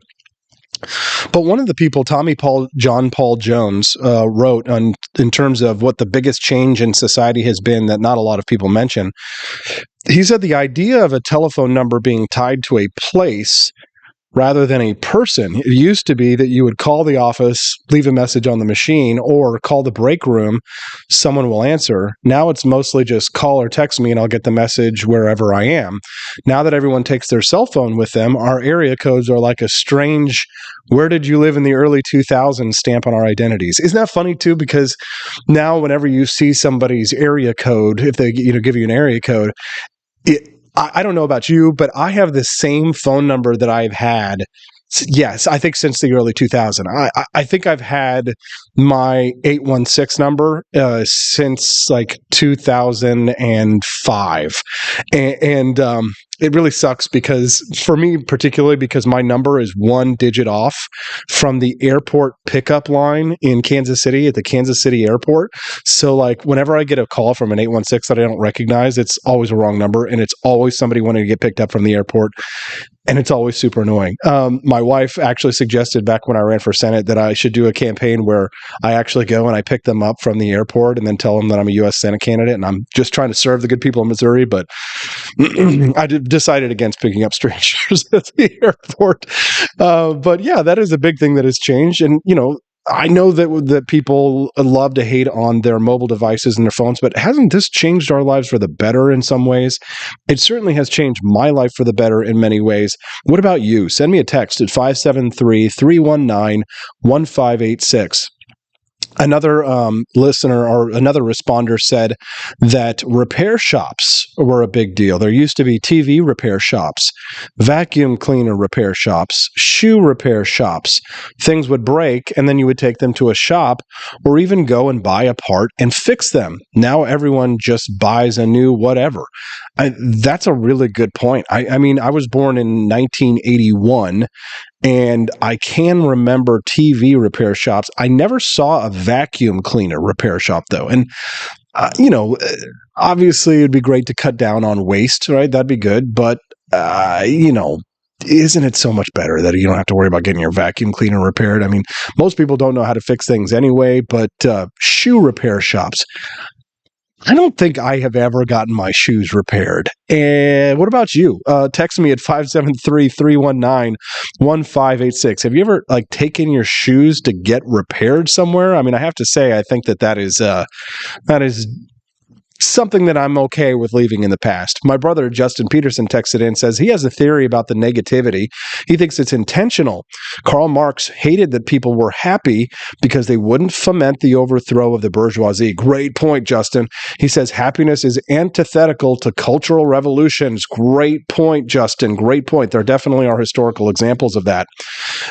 But one of the people, John Paul Jones, wrote in terms of what the biggest change in society has been that not a lot of people mention. He said the idea of a telephone number being tied to a place rather than a person. It used to be that you would call the office, leave a message on the machine, or call the break room, someone will answer. Now it's mostly just call or text me and I'll get the message wherever I am. Now that everyone takes their cell phone with them, our area codes are like a strange, where did you live in the early 2000s stamp on our identities. Isn't that funny too? Because now whenever you see somebody's area code, if they give you an area code, I don't know about you, but I have the same phone number that I've had. Yes, I think since the early 2000s. I think I've had my 816 number since like 2005. And it really sucks because, for me particularly, because my number is one digit off from the airport pickup line in Kansas City at the Kansas City airport. So like whenever I get a call from an 816 that I don't recognize, it's always a wrong number, and it's always somebody wanting to get picked up from the airport. And it's always super annoying. My wife actually suggested back when I ran for Senate that I should do a campaign where I actually go and I pick them up from the airport and then tell them that I'm a U.S. Senate candidate. And I'm just trying to serve the good people of Missouri. But I decided against picking up strangers at the airport. But yeah, that is a big thing that has changed. And, I know that people love to hate on their mobile devices and their phones, but hasn't this changed our lives for the better in some ways? It certainly has changed my life for the better in many ways. What about you? Send me a text at 573-319-1586. Another listener or another responder said that repair shops were a big deal. There used to be TV repair shops, vacuum cleaner repair shops, shoe repair shops. Things would break and then you would take them to a shop or even go and buy a part and fix them. Now everyone just buys a new whatever. That's a really good point. I mean, I was born in 1981. And I can remember TV repair shops. I never saw a vacuum cleaner repair shop, though. And obviously it'd be great to cut down on waste, right? That'd be good. But, isn't it so much better that you don't have to worry about getting your vacuum cleaner repaired? I mean, most people don't know how to fix things anyway, but shoe repair shops. I don't think I have ever gotten my shoes repaired. And what about you? Text me at 573-319-1586. Have you ever taken your shoes to get repaired somewhere? I mean, I have to say, I think that is something that I'm okay with leaving in the past. My brother, Justin Peterson, texted in and says he has a theory about the negativity. He thinks it's intentional. Karl Marx hated that people were happy because they wouldn't foment the overthrow of the bourgeoisie. Great point, Justin. He says happiness is antithetical to cultural revolutions. Great point, Justin. Great point. There definitely are historical examples of that.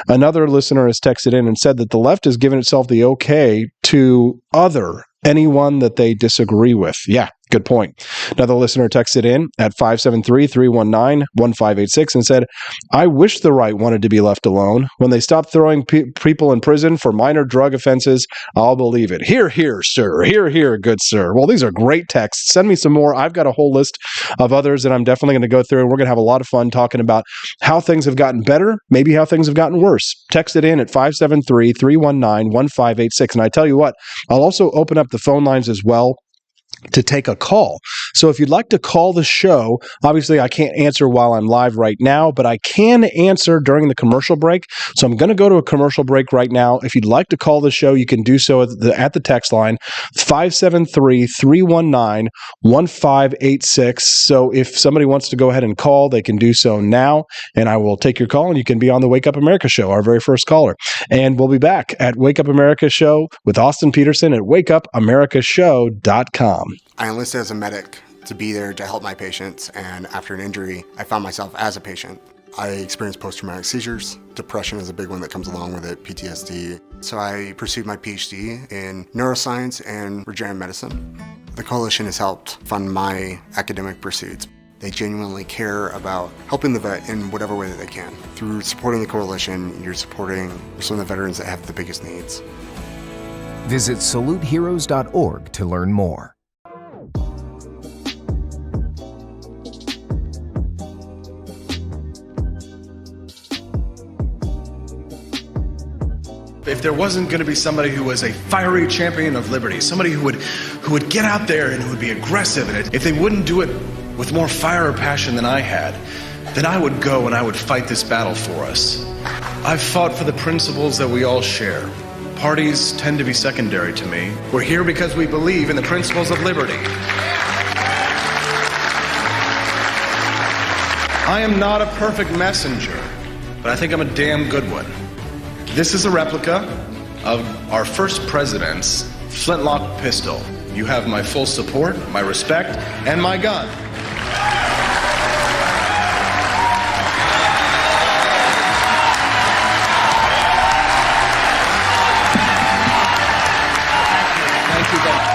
Another listener has texted in and said that the left has given itself the okay to other anyone that they disagree with. Yeah, good point. Another listener texted in at 573-319-1586 and said, I wish the right wanted to be left alone. When they stop throwing people in prison for minor drug offenses, I'll believe it. Hear, hear, sir. Hear, hear, good sir. Well, these are great texts. Send me some more. I've got a whole list of others that I'm definitely going to go through, and we're going to have a lot of fun talking about how things have gotten better, maybe how things have gotten worse. Text it in at 573-319-1586. And I tell you what, I'll also open up the phone lines as well to take a call. So if you'd like to call the show, obviously I can't answer while I'm live right now, but I can answer during the commercial break. So I'm going to go to a commercial break right now. If you'd like to call the show, you can do so at the text line, 573-319-1586. So if somebody wants to go ahead and call, they can do so now, and I will take your call, and you can be on the Wake Up America show, our very first caller. And we'll be back at Wake Up America show with Austin Peterson at wakeupamericashow.com. I enlisted as a medic to be there to help my patients, and after an injury, I found myself as a patient. I experienced post-traumatic seizures. Depression is a big one that comes along with it, PTSD. So I pursued my PhD in neuroscience and regenerative medicine. The coalition has helped fund my academic pursuits. They genuinely care about helping the vet in whatever way that they can. Through supporting the coalition, you're supporting some of the veterans that have the biggest needs. Visit saluteheroes.org to learn more. If there wasn't going to be somebody who was a fiery champion of liberty, somebody who would get out there and who would be aggressive, and if they wouldn't do it with more fire or passion than I had, then I would go and I would fight this battle for us. I've fought for the principles that we all share. Parties tend to be secondary to me. We're here because we believe in the principles of liberty. I am not a perfect messenger, but I think I'm a damn good one. This is a replica of our first president's flintlock pistol. You have my full support, my respect, and my gun. Thank you, Ben.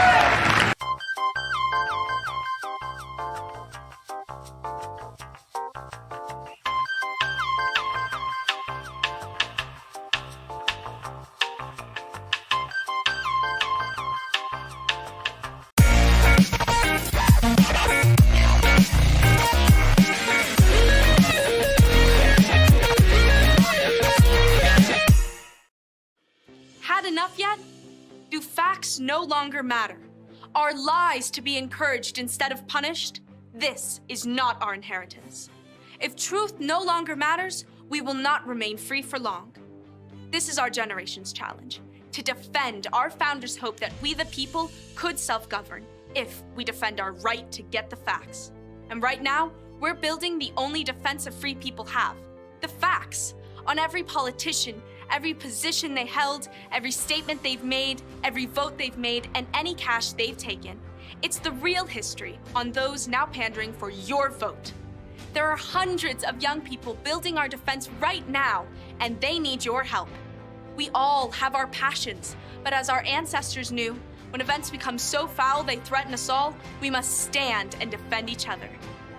No longer matter. Are lies to be encouraged instead of punished? This is not our inheritance. If truth no longer matters, we will not remain free for long. This is our generation's challenge, to defend our founders' hope that we the people could self-govern if we defend our right to get the facts. And right now, we're building the only defense of free people have, the facts, on every politician, every position they held, every statement they've made, every vote they've made, and any cash they've taken. It's the real history on those now pandering for your vote. There are hundreds of young people building our defense right now, and they need your help. We all have our passions, but as our ancestors knew, when events become so foul they threaten us all, we must stand and defend each other.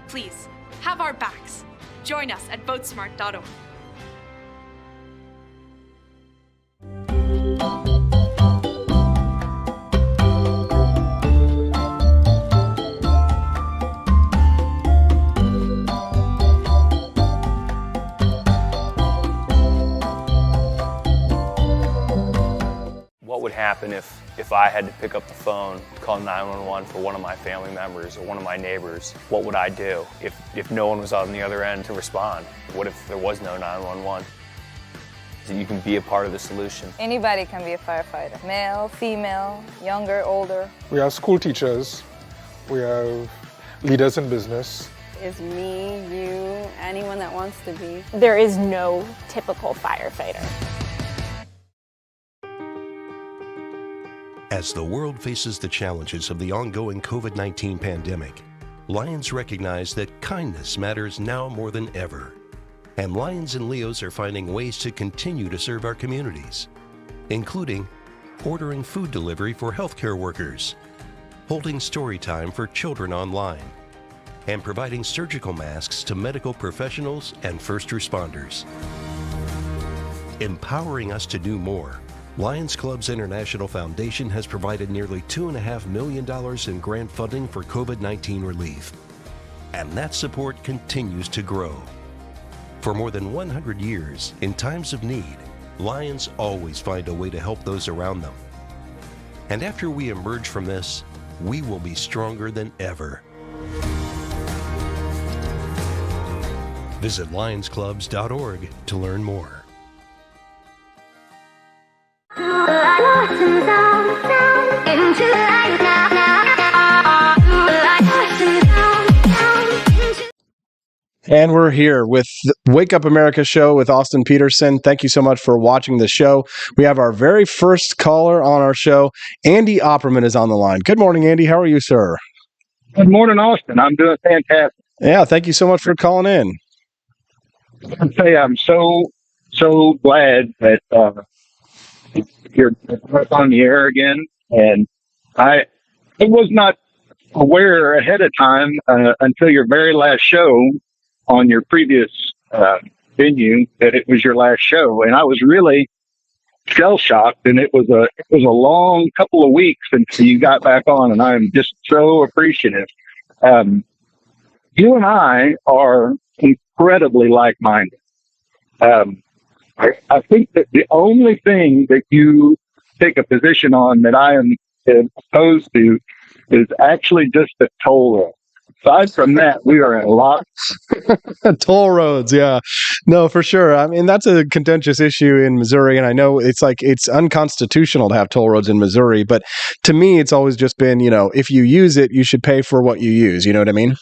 Please, have our backs. Join us at votesmart.org. happen if I had to pick up the phone, call 911 for one of my family members or one of my neighbors? What would I do if no one was on the other end to respond? What if there was no 911? So you can be a part of the solution. Anybody can be a firefighter. Male, female, younger, older. We have school teachers. We have leaders in business. Is me, you, anyone that wants to be. There is no typical firefighter. As the world faces the challenges of the ongoing COVID-19 pandemic, Lions recognize that kindness matters now more than ever. And Lions and Leos are finding ways to continue to serve our communities, including ordering food delivery for healthcare workers, holding story time for children online, and providing surgical masks to medical professionals and first responders. Empowering us to do more, Lions Clubs International Foundation has provided nearly $2.5 million in grant funding for COVID-19 relief. And that support continues to grow. For more than 100 years, in times of need, Lions always find a way to help those around them. And after we emerge from this, we will be stronger than ever. Visit lionsclubs.org to learn more. And we're here with the Wake Up America show with Austin Peterson. Thank you so much for watching the show. We have our very first caller on our show. Andy Opperman is on the line. Good morning, Andy. How are you, sir? Good morning, Austin. I'm doing fantastic. Yeah, thank you so much for calling in. I'd say I'm so glad that you're on the air again. And I was not aware ahead of time until your very last show on your previous venue that it was your last show, and I was really shell shocked. And it was a long couple of weeks until you got back on, and I'm just so appreciative. You and I are incredibly like-minded. I think that the only thing that you take a position on that I am opposed to is actually just the toll road. Aside from that, we are in a lot. Toll roads, yeah. No, for sure. I mean, that's a contentious issue in Missouri, and I know it's unconstitutional to have toll roads in Missouri, but to me, it's always just been, if you use it, you should pay for what you use. You know what I mean?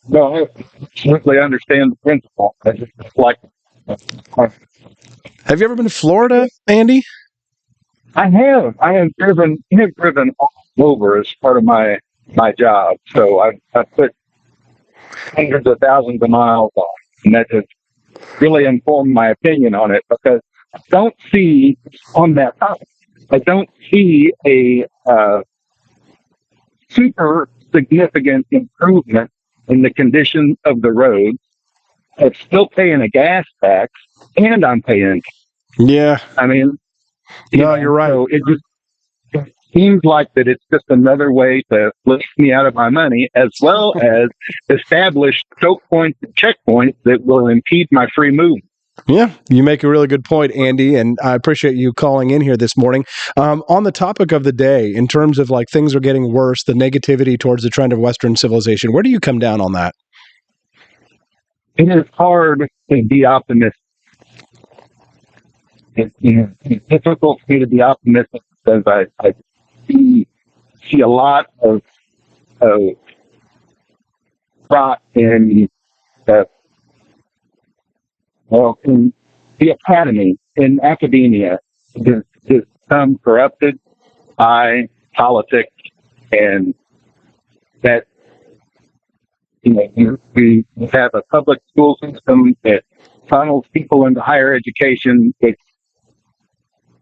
No, I absolutely understand the principle. I just like it. Have you ever been to Florida, Andy? I have. I have driven all over as part of my job. So I put hundreds of thousands of miles on, and that has really informed my opinion on it, because I don't see on that topic, I don't see a super significant improvement in the condition of the roads. I'm still paying a gas tax, and I'm paying. Yeah. I mean, you're right. So it seems like that it's just another way to lift me out of my money, as well as establish choke points and checkpoints that will impede my free movement. Yeah, you make a really good point, Andy, and I appreciate you calling in here this morning. On the topic of the day, in terms of things are getting worse, the negativity towards the trend of Western civilization, where do you come down on that? It is hard to be optimistic. It's difficult for me to be optimistic because I see a lot of thought in in the academy, in academia, has become corrupted by politics, and that we have a public school system that funnels people into higher education, that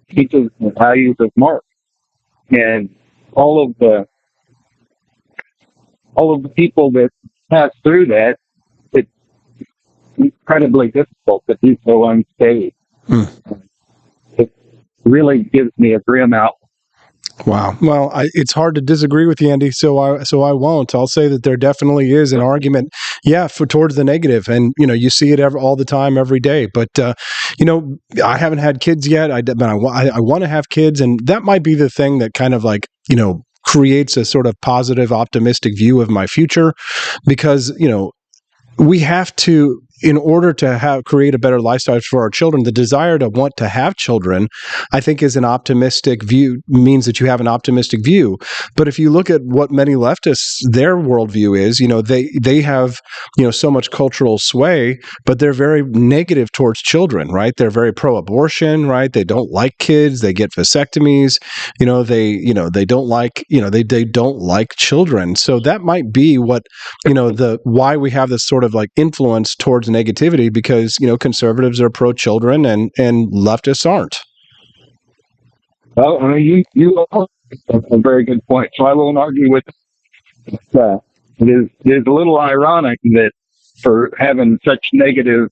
teaches the values of Marx, and all of the people that pass through that, it's incredibly difficult to do so unscathed. It really gives me a grim outlook. Wow. Well, it's hard to disagree with you, Andy. So I won't. I'll say that there definitely is an argument, for towards the negative, and you see it all the time, every day. But I haven't had kids yet. But I want to have kids, and that might be the thing that kind of creates a sort of positive, optimistic view of my future, because we have to, in order to create a better lifestyle for our children, the desire to want to have children, I think, is an optimistic view, means that you have an optimistic view. But if you look at what many leftists, their worldview is, they have, so much cultural sway, but they're very negative towards children, right? They're very pro-abortion, right? They don't like kids. They get vasectomies. They don't like, they don't like children. So that might be what, why we have this sort of influence towards negativity, because conservatives are pro-children and leftists aren't. Well, I mean, you that's a very good point. So I won't argue with that. It is a little ironic that for having such negative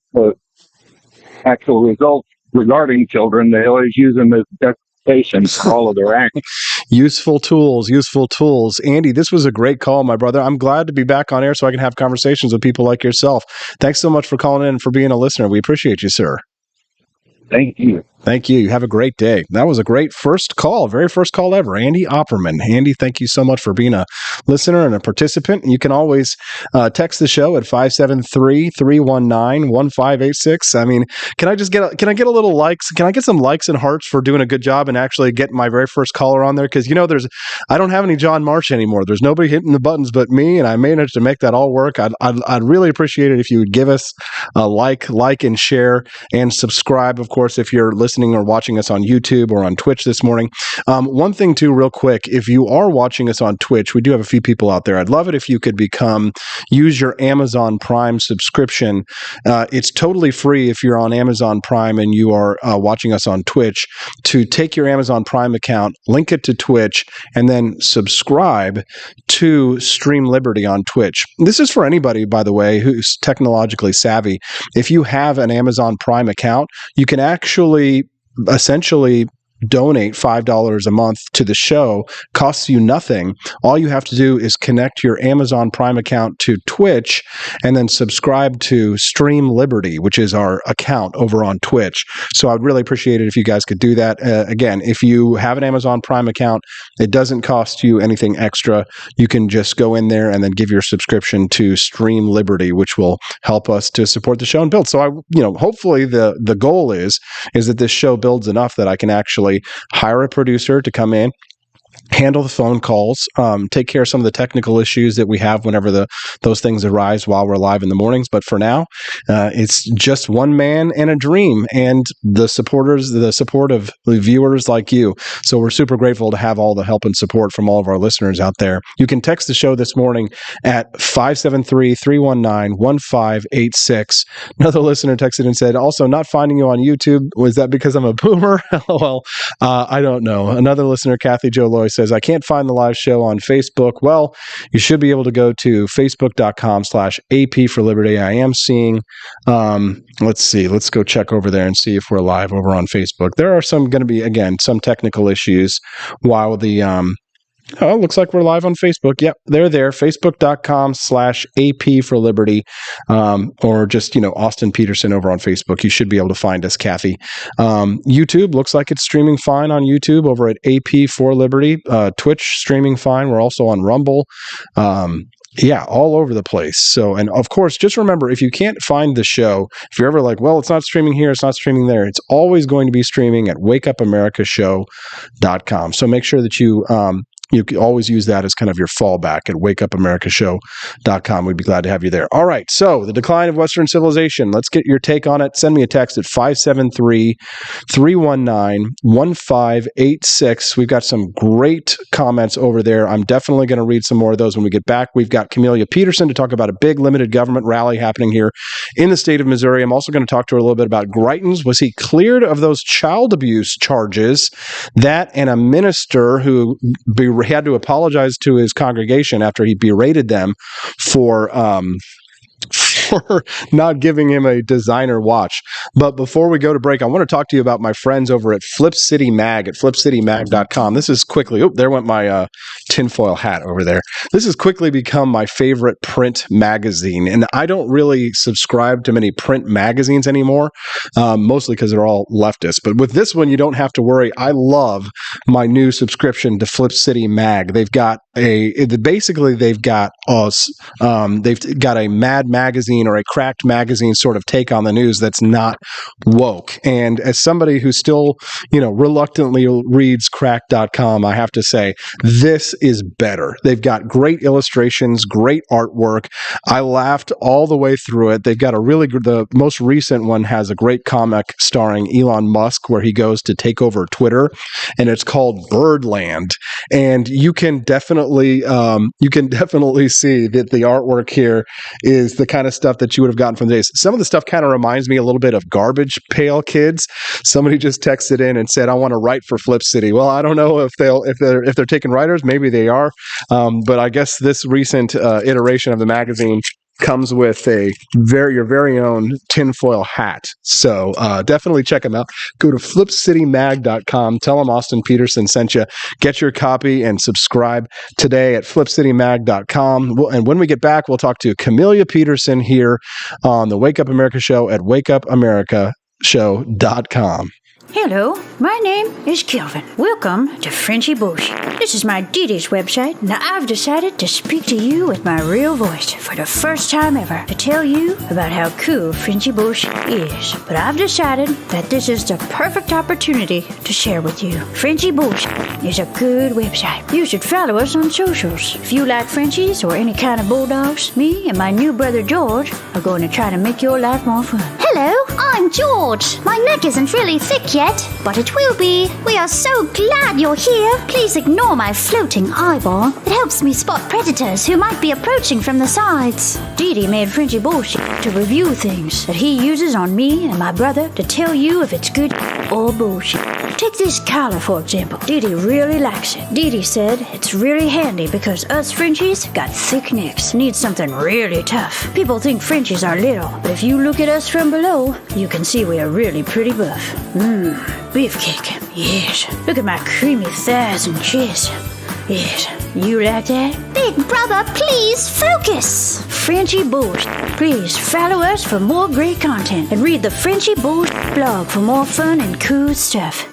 actual results regarding children, they always use them as justification for all of their actions. Useful tools. Andy, this was a great call, my brother. I'm glad to be back on air so I can have conversations with people like yourself. Thanks so much for calling in and for being a listener. We appreciate you, sir. Thank you. Thank you. Have a great day. That was a great first call, very first call ever. Andy Opperman. Andy, thank you so much for being a listener and a participant. You can always text the show at 573-319-1586. I mean, can I get a little likes? Can I get some likes and hearts for doing a good job and actually getting my very first caller on there? Because I don't have any John March anymore. There's nobody hitting the buttons but me, and I managed to make that all work. I'd really appreciate it if you would give us a like and share and subscribe, of course, if you're listening or watching us on YouTube or on Twitch this morning. One thing too, real quick, if you are watching us on Twitch, we do have a few people out there. I'd love it if you could use your Amazon Prime subscription. It's totally free if you're on Amazon Prime and you are watching us on Twitch, to take your Amazon Prime account, link it to Twitch, and then subscribe to Stream Liberty on Twitch. This is for anybody, by the way, who's technologically savvy. If you have an Amazon Prime account, you can actually essentially donate $5 a month to the show. Costs you nothing. All you have to do is connect your Amazon Prime account to Twitch and then subscribe to Stream Liberty, which is our account over on Twitch. So I'd really appreciate it if you guys could do that. Again, if you have an Amazon Prime account, it doesn't cost you anything extra. You can just go in there and then give your subscription to Stream Liberty, which will help us to support the show and build. So hopefully the goal is that this show builds enough that I can actually hire a producer to come in, handle the phone calls, take care of some of the technical issues that we have whenever those things arise while we're live in the mornings. But for now, it's just one man and a dream, and the support of the viewers like you. So we're super grateful to have all the help and support from all of our listeners out there. You can text the show this morning at 573-319-1586. Another listener texted and said, also not finding you on YouTube. Was that because I'm a boomer? Well, I don't know. Another listener, Kathy Jo Loy, says, I can't find the live show on Facebook. Well, you should be able to go to facebook.com/AP for Liberty. I am seeing, let's go check over there and see if we're live over on Facebook. There are going to be, again, some technical issues while it looks like we're live on Facebook. Yep, they're there. Facebook.com/AP for Liberty, or just, Austin Peterson over on Facebook. You should be able to find us, Kathy. YouTube looks like it's streaming fine on YouTube over at AP for Liberty. Twitch streaming fine. We're also on Rumble. All over the place. So, and of course, just remember, if you can't find the show, if you're ever like, well, it's not streaming here, it's not streaming there, it's always going to be streaming at wakeupAmericashow.com. So make sure that you can always use that as kind of your fallback at wakeupAmericashow.com. We'd be glad to have you there. All right. So the decline of Western civilization. Let's get your take on it. Send me a text at 573-319-1586. We've got some great comments over there. I'm definitely going to read some more of those when we get back. We've got Camelia Peterson to talk about a big limited government rally happening here in the state of Missouri. I'm also going to talk to her a little bit about Greitens. Was he cleared of those child abuse charges? That and a minister who had to apologize to his congregation after he berated them for for not giving him a designer watch. But before we go to break, I want to talk to you about my friends over at Flip City Mag at flipcitymag.com. This is quickly, there went my tinfoil hat over there. This has quickly become my favorite print magazine. And I don't really subscribe to many print magazines anymore, mostly because they're all leftist. But with this one, you don't have to worry. I love my new subscription to Flip City Mag. They've got they've got a Mad magazine or a cracked magazine sort of take on the news that's not woke. And as somebody who still, reluctantly reads cracked.com, I have to say, this is better. They've got great illustrations, great artwork. I laughed all the way through it. They've got the most recent one has a great comic starring Elon Musk where he goes to take over Twitter, and it's called Birdland. And you can definitely see that the artwork here is the kind of stuff that you would have gotten from the days. Some of the stuff kind of reminds me a little bit of Garbage Pail Kids. Somebody just texted in and said, "I want to write for Flip City." Well, I don't know if they're taking writers. Maybe they are, but I guess this recent iteration of the magazine comes with your very own tinfoil hat. So definitely check them out. Go to flipcitymag.com. Tell them Austin Peterson sent you. Get your copy and subscribe today at flipcitymag.com. And when we get back, we'll talk to Camelia Peterson here on the Wake Up America show at wakeupamerica.show.com. Hello, my name is Kelvin. Welcome to Frenchy Bush. This is my Dee Dee's website. Now I've decided to speak to you with my real voice for the first time ever to tell you about how cool Frenchy Bush is. But I've decided that this is the perfect opportunity to share with you. Frenchy Bush is a good website. You should follow us on socials. If you like Frenchies or any kind of bulldogs, me and my new brother George are going to try to make your life more fun. Hello, I'm George. My neck isn't really thick yet, but it will be. We are so glad you're here. Please ignore my floating eyeball. It helps me spot predators who might be approaching from the sides. Dee Dee made Frenchy Bullshit to review things that he uses on me and my brother to tell you if it's good or bullshit. Take this collar, for example. Dee Dee really likes it. Dee Dee said it's really handy because us Frenchies got thick necks. Need something really tough. People think Frenchies are little, but if you look at us from below, you can see we are really pretty buff. Beefcake. Yes. Look at my creamy thighs and chest. Yes. You like that? Big brother, please focus. Frenchy Bullshit. Please follow us for more great content and read the Frenchy Bullshit blog for more fun and cool stuff.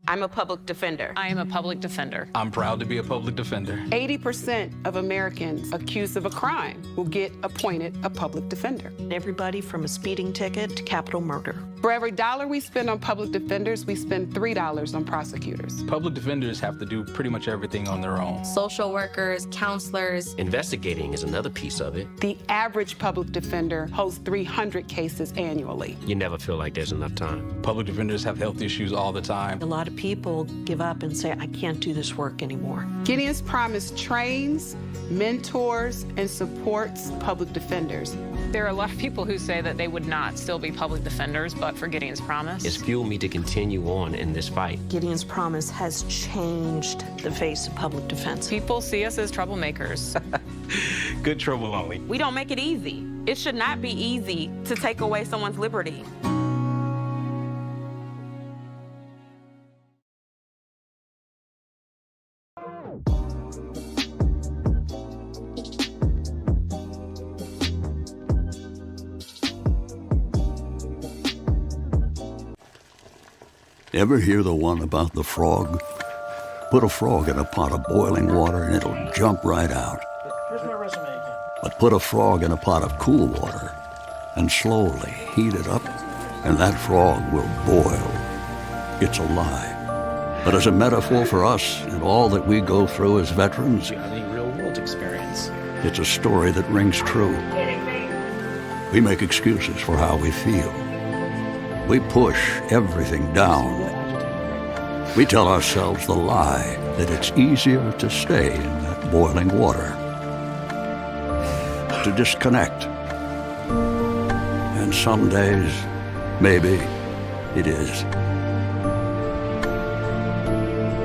I'm a public defender. I am a public defender. I'm proud to be a public defender. 80% of Americans accused of a crime will get appointed a public defender. Everybody from a speeding ticket to capital murder. For every dollar we spend on public defenders, we spend $3 on prosecutors. Public defenders have to do pretty much everything on their own. Social workers, counselors. Investigating is another piece of it. The average public defender holds 300 cases annually. You never feel like there's enough time. Public defenders have health issues all the time. A lot of people give up and say, I can't do this work anymore. Gideon's Promise trains, mentors, and supports public defenders. There are a lot of people who say that they would not still be public defenders, but for Gideon's Promise. It's fueled me to continue on in this fight. Gideon's Promise has changed the face of public defense. People see us as troublemakers. Good trouble only. We don't make it easy. It should not be easy to take away someone's liberty. Ever hear the one about the frog? Put a frog in a pot of boiling water and it'll jump right out. Here's my resume again. But put a frog in a pot of cool water and slowly heat it up, and that frog will boil. It's a lie. But as a metaphor for us and all that we go through as veterans, The real-world experience. it's a story that rings true. We make excuses for how we feel. We push everything down. We tell ourselves the lie that it's easier to stay in that boiling water, to disconnect. And some days, maybe it is.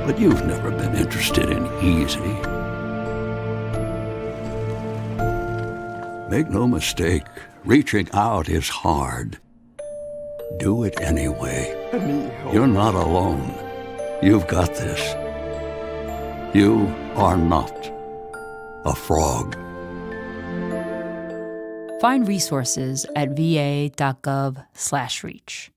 But you've never been interested in easy. Make no mistake, reaching out is hard. Do it anyway. You're not alone. You've got this. You are not a frog. Find resources at va.gov/reach.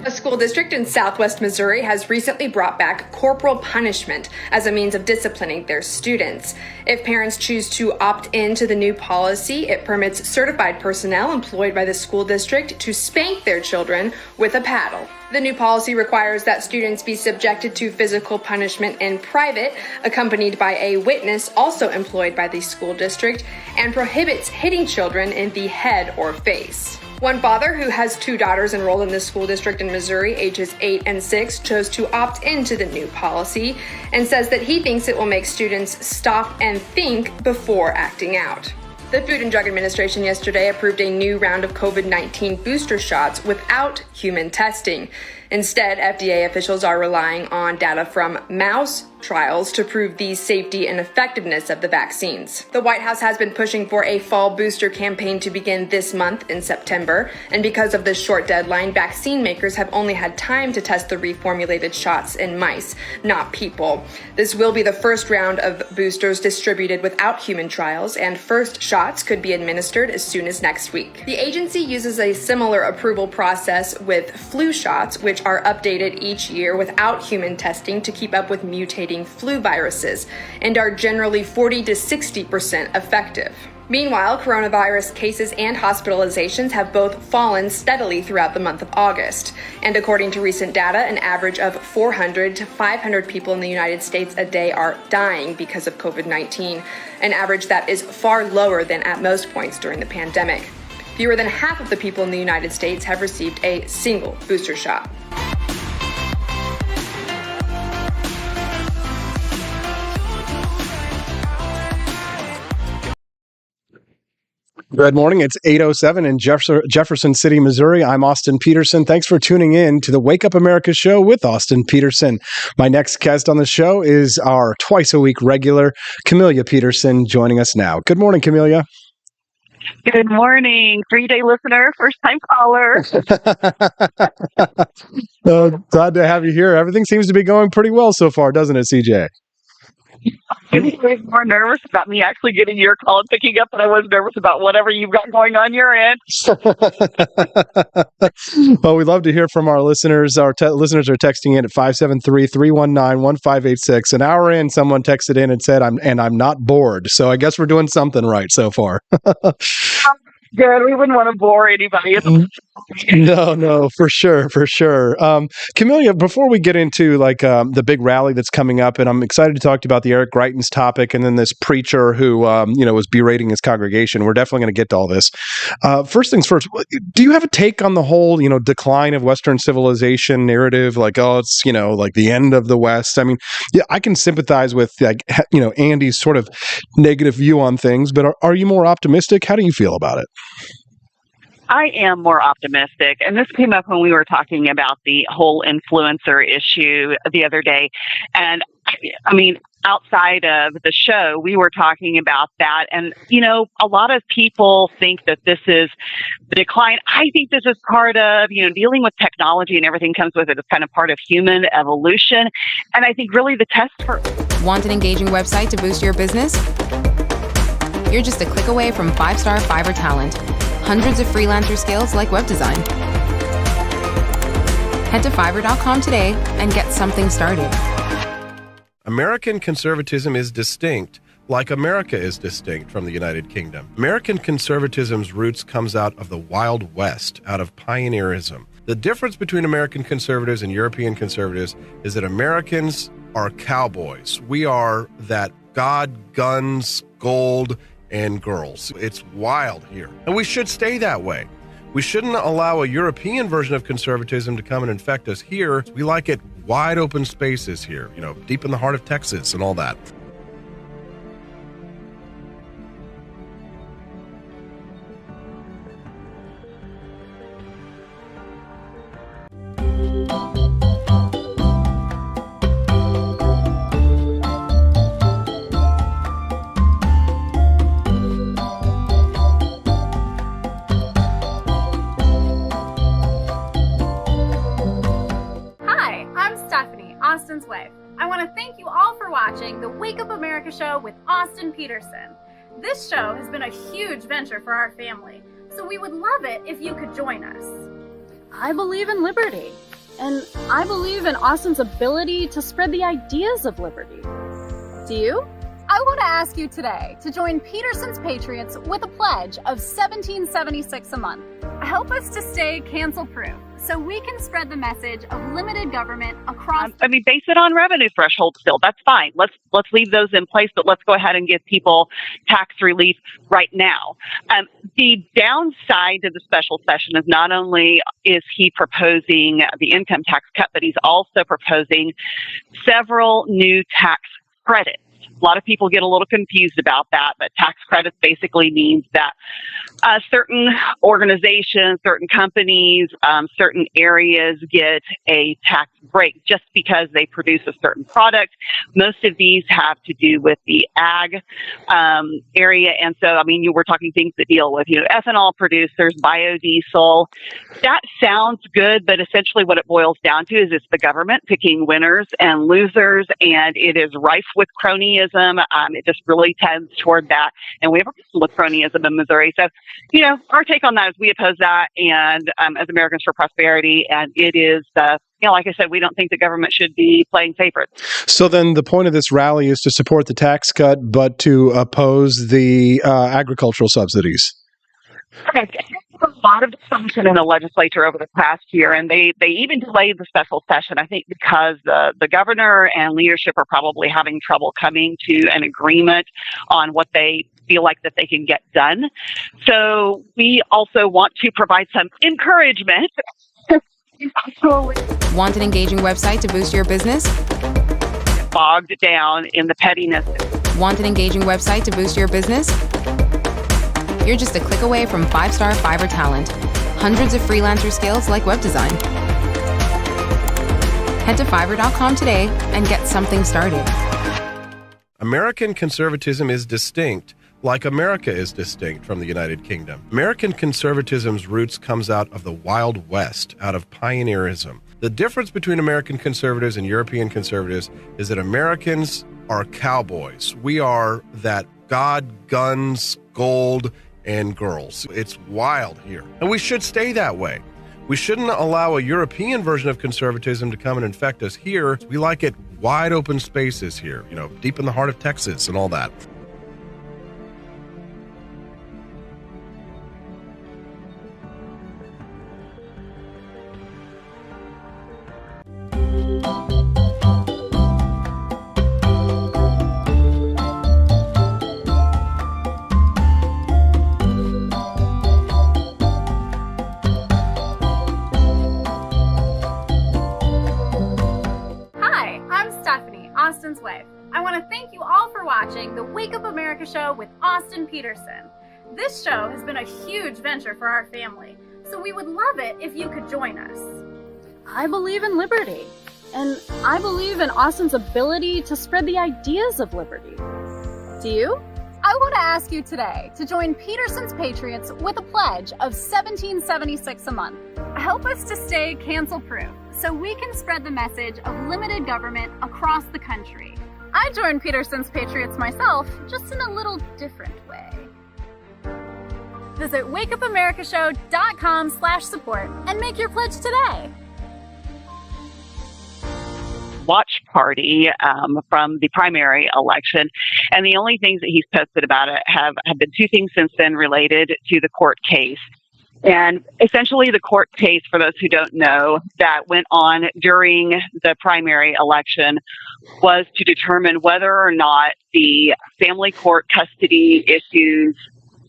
A school district in southwest Missouri has recently brought back corporal punishment as a means of disciplining their students. If parents choose to opt into the new policy, it permits certified personnel employed by the school district to spank their children with a paddle. The new policy requires that students be subjected to physical punishment in private, accompanied by a witness also employed by the school district, and prohibits hitting children in the head or face. One father who has 2 daughters enrolled in the school district in Missouri, ages 8 and 6, chose to opt into the new policy and says that he thinks it will make students stop and think before acting out. The Food and Drug Administration yesterday approved a new round of COVID-19 booster shots without human testing. Instead, FDA officials are relying on data from mouse trials to prove the safety and effectiveness of the vaccines. The White House has been pushing for a fall booster campaign to begin this month in September, and because of this short deadline, vaccine makers have only had time to test the reformulated shots in mice, not people. This will be the first round of boosters distributed without human trials, and first shots could be administered as soon as next week. The agency uses a similar approval process with flu shots, which are updated each year without human testing to keep up with mutating flu viruses and are generally 40 to 60% effective. Meanwhile, coronavirus cases and hospitalizations have both fallen steadily throughout the month of August. And according to recent data, an average of 400 to 500 people in the United States a day are dying because of COVID-19, an average that is far lower than at most points during the pandemic. Fewer than half of the people in the United States have received a single booster shot. Good morning. It's 8:07 in Jefferson City, Missouri. I'm Austin Peterson. Thanks for tuning in to the Wake Up America show with Austin Peterson. My next guest on the show is our twice-a-week regular, Camelia Peterson, joining us now. Good morning, Camelia. Good morning. 3-day listener, first-time caller. Glad to have you here. Everything seems to be going pretty well so far, doesn't it, CJ? I was more nervous about me actually getting your call and picking up than I was nervous about whatever you've got going on your end. Well, we love to hear from our listeners. Our listeners are texting in at 573-319-1586. An hour in, someone texted in and said, I'm not bored. So I guess we're doing something right so far. Good. We wouldn't want to bore anybody. No, for sure. Camelia, before we get into the big rally that's coming up, and I'm excited to talk to you about the Eric Greitens topic, and then this preacher who was berating his congregation. We're definitely going to get to all this. First things first, do you have a take on the whole decline of Western civilization narrative? It's the end of the West. I mean, yeah, I can sympathize with Andy's sort of negative view on things, but are you more optimistic? How do you feel about it? I am more optimistic, and this came up when we were talking about the whole influencer issue the other day. And I mean, outside of the show, we were talking about that. And, a lot of people think that this is the decline. I think this is part of, dealing with technology and everything comes with it. It's kind of part of human evolution. And I think really the test for... Want an engaging website to boost your business? You're just a click away from 5-star Fiverr talent. Hundreds of freelancer skills like web design. Head to Fiverr.com today and get something started. American conservatism is distinct, like America is distinct from the United Kingdom. American conservatism's roots comes out of the Wild West, out of pioneerism. The difference between American conservatives and European conservatives is that Americans are cowboys. We are that God, guns, gold, and girls. It's wild here. And we should stay that way. We shouldn't allow a European version of conservatism to come and infect us here. We like it wide open spaces here, deep in the heart of Texas and all that. Austin's wife. I want to thank you all for watching the Wake Up America show with Austin Peterson. This show has been a huge venture for our family, so we would love it if you could join us. I believe in liberty, and I believe in Austin's ability to spread the ideas of liberty. Do you? I want to ask you today to join Peterson's Patriots with a pledge of $17.76 a month. Help us to stay cancel-proof so we can spread the message of limited government across... base it on revenue thresholds still. That's fine. Let's leave those in place, but let's go ahead and give people tax relief right now. The downside to the special session is not only is he proposing the income tax cut, but he's also proposing several new tax credits. A lot of people get a little confused about that, but tax credits basically means that certain organizations, certain companies, certain areas get a tax break just because they produce a certain product. Most of these have to do with the ag area. And so, we're talking things that deal with, ethanol producers, biodiesel. That sounds good, but essentially what it boils down to is it's the government picking winners and losers, and it is rife with cronyism. It just really tends toward that. And we have a problem with cronyism in Missouri. So, our take on that is we oppose that, and as Americans for Prosperity, and it is like I said, we don't think the government should be playing favorites. So then the point of this rally is to support the tax cut, but to oppose the agricultural subsidies. Okay. A lot of dysfunction in the legislature over the past year, and they even delayed the special session, I think, because the governor and leadership are probably having trouble coming to an agreement on what they feel like that they can get done. So we also want to provide some encouragement. Want an engaging website to boost your business? Bogged down in the pettiness. Want an engaging website to boost your business? You're just a click away from 5-star Fiverr talent. Hundreds of freelancer skills like web design. Head to Fiverr.com today and get something started. American conservatism is distinct, like America is distinct from the United Kingdom. American conservatism's roots comes out of the Wild West, out of pioneerism. The difference between American conservatives and European conservatives is that Americans are cowboys. We are that God, guns, gold, and girls. It's wild here. And we should stay that way. We shouldn't allow a European version of conservatism to come and infect us here. We like it wide open spaces here, deep in the heart of Texas and all that. Austin's wife. I want to thank you all for watching the Wake Up America show with Austin Peterson. This show has been a huge venture for our family, so we would love it if you could join us. I believe in liberty, and I believe in Austin's ability to spread the ideas of liberty. Do you? I want to ask you today to join Peterson's Patriots with a pledge of $17.76 a month. Help us to stay cancel-proof so we can spread the message of limited government across the country. I joined Peterson's Patriots myself, just in a little different way. Visit wakeupamericashow.com/support and make your pledge today. watch party from the primary election. And the only things that he's posted about it have been two things since then related to the court case. And essentially the court case, for those who don't know, that went on during the primary election was to determine whether or not the family court custody issues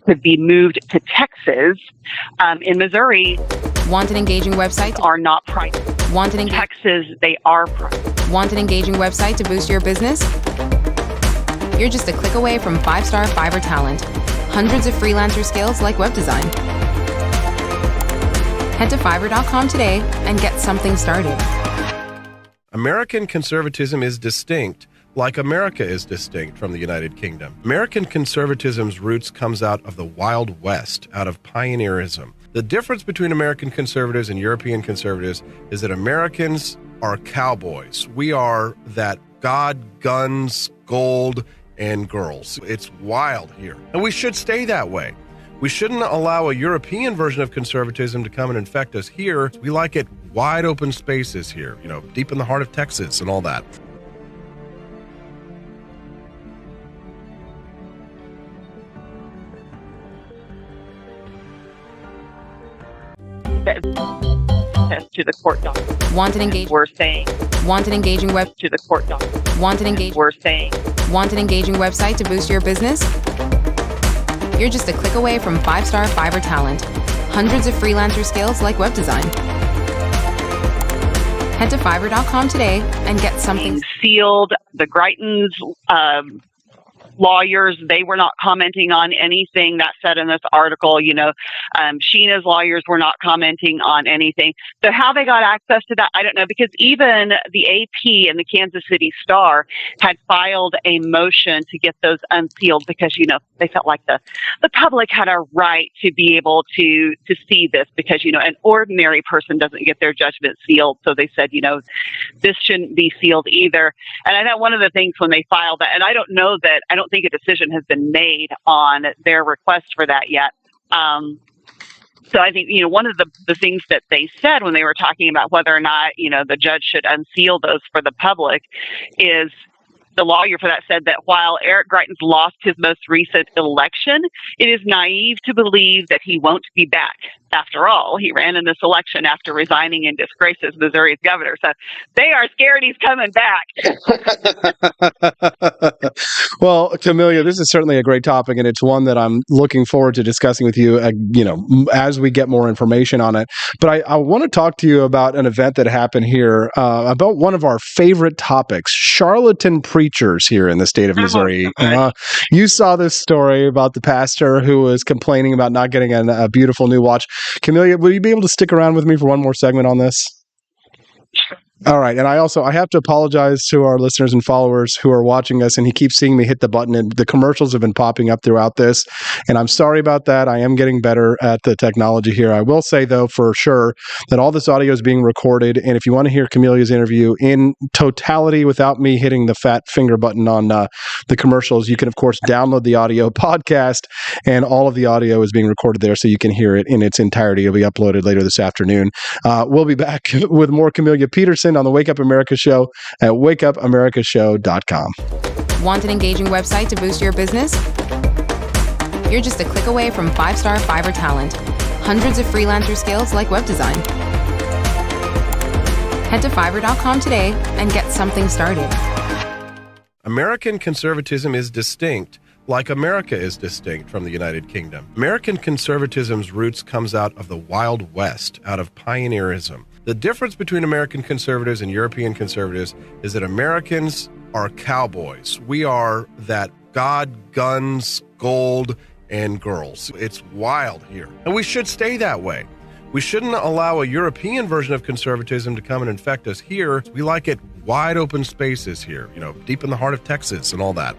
could be moved to Texas. In Missouri, Want an engaging website? Are not private. In Texas, they are private. Want an engaging website to boost your business? You're just a click away from 5-star Fiverr talent. Hundreds of freelancer skills like web design. Head to Fiverr.com today and get something started. American conservatism is distinct, like America is distinct from the United Kingdom. American conservatism's roots comes out of the Wild West, out of pioneerism. The difference between American conservatives and European conservatives is that Americans are cowboys. We are that God, guns, gold, and girls. It's wild here. And we should stay that way. We shouldn't allow a European version of conservatism to come and infect us here. We like it wide open spaces here, deep in the heart of Texas and all that. To the court document. Want an engaging? We're saying. Want an engaging web? To the court document. Want an engaging? We're saying. Want an engaging website to boost your business? You're just a click away from 5-star Fiverr talent. Hundreds of freelancer skills like web design. Head to Fiverr.com today and get something sealed. The Greitens lawyers, they were not commenting on anything that said in this article. Sheena's lawyers were not commenting on anything. So how they got access to that, I don't know, because even the AP and the Kansas City Star had filed a motion to get those unsealed because, they felt like the public had a right to be able to see this because, an ordinary person doesn't get their judgment sealed. So they said, this shouldn't be sealed either. And I know one of the things when they filed that, and I don't think a decision has been made on their request for that yet. So I think, one of the things that they said when they were talking about whether or not, the judge should unseal those for the public is the lawyer for that said that while Eric Greitens lost his most recent election, it is naive to believe that he won't be back. After all, he ran in this election after resigning in disgrace as Missouri's governor. So they are scared he's coming back. Well, Camelia, this is certainly a great topic, and it's one that I'm looking forward to discussing with you, as we get more information on it. But I want to talk to you about an event that happened here, about one of our favorite topics, charlatan preachers here in the state of Missouri. You saw this story about the pastor who was complaining about not getting a beautiful new watch. Camelia, will you be able to stick around with me for one more segment on this? All right. And I have to apologize to our listeners and followers who are watching us, and he keeps seeing me hit the button, and the commercials have been popping up throughout this. And I'm sorry about that. I am getting better at the technology here. I will say, though, for sure that all this audio is being recorded. And if you want to hear Camelia's interview in totality without me hitting the fat finger button on the commercials, you can, of course, download the audio podcast, and all of the audio is being recorded there so you can hear it in its entirety. It'll be uploaded later this afternoon. We'll be back with more Camelia Peterson on the Wake Up America Show at wakeupAmericaShow.com. Want an engaging website to boost your business? You're just a click away from 5-star Fiverr talent. Hundreds of freelancer skills like web design. Head to Fiverr.com today and get something started. American conservatism is distinct, like America is distinct from the United Kingdom. American conservatism's roots comes out of the Wild West, out of pioneerism. The difference between American conservatives and European conservatives is that Americans are cowboys. We are that God, guns, gold, and girls. It's wild here. And we should stay that way. We shouldn't allow a European version of conservatism to come and infect us here. We like it wide open spaces here, deep in the heart of Texas and all that.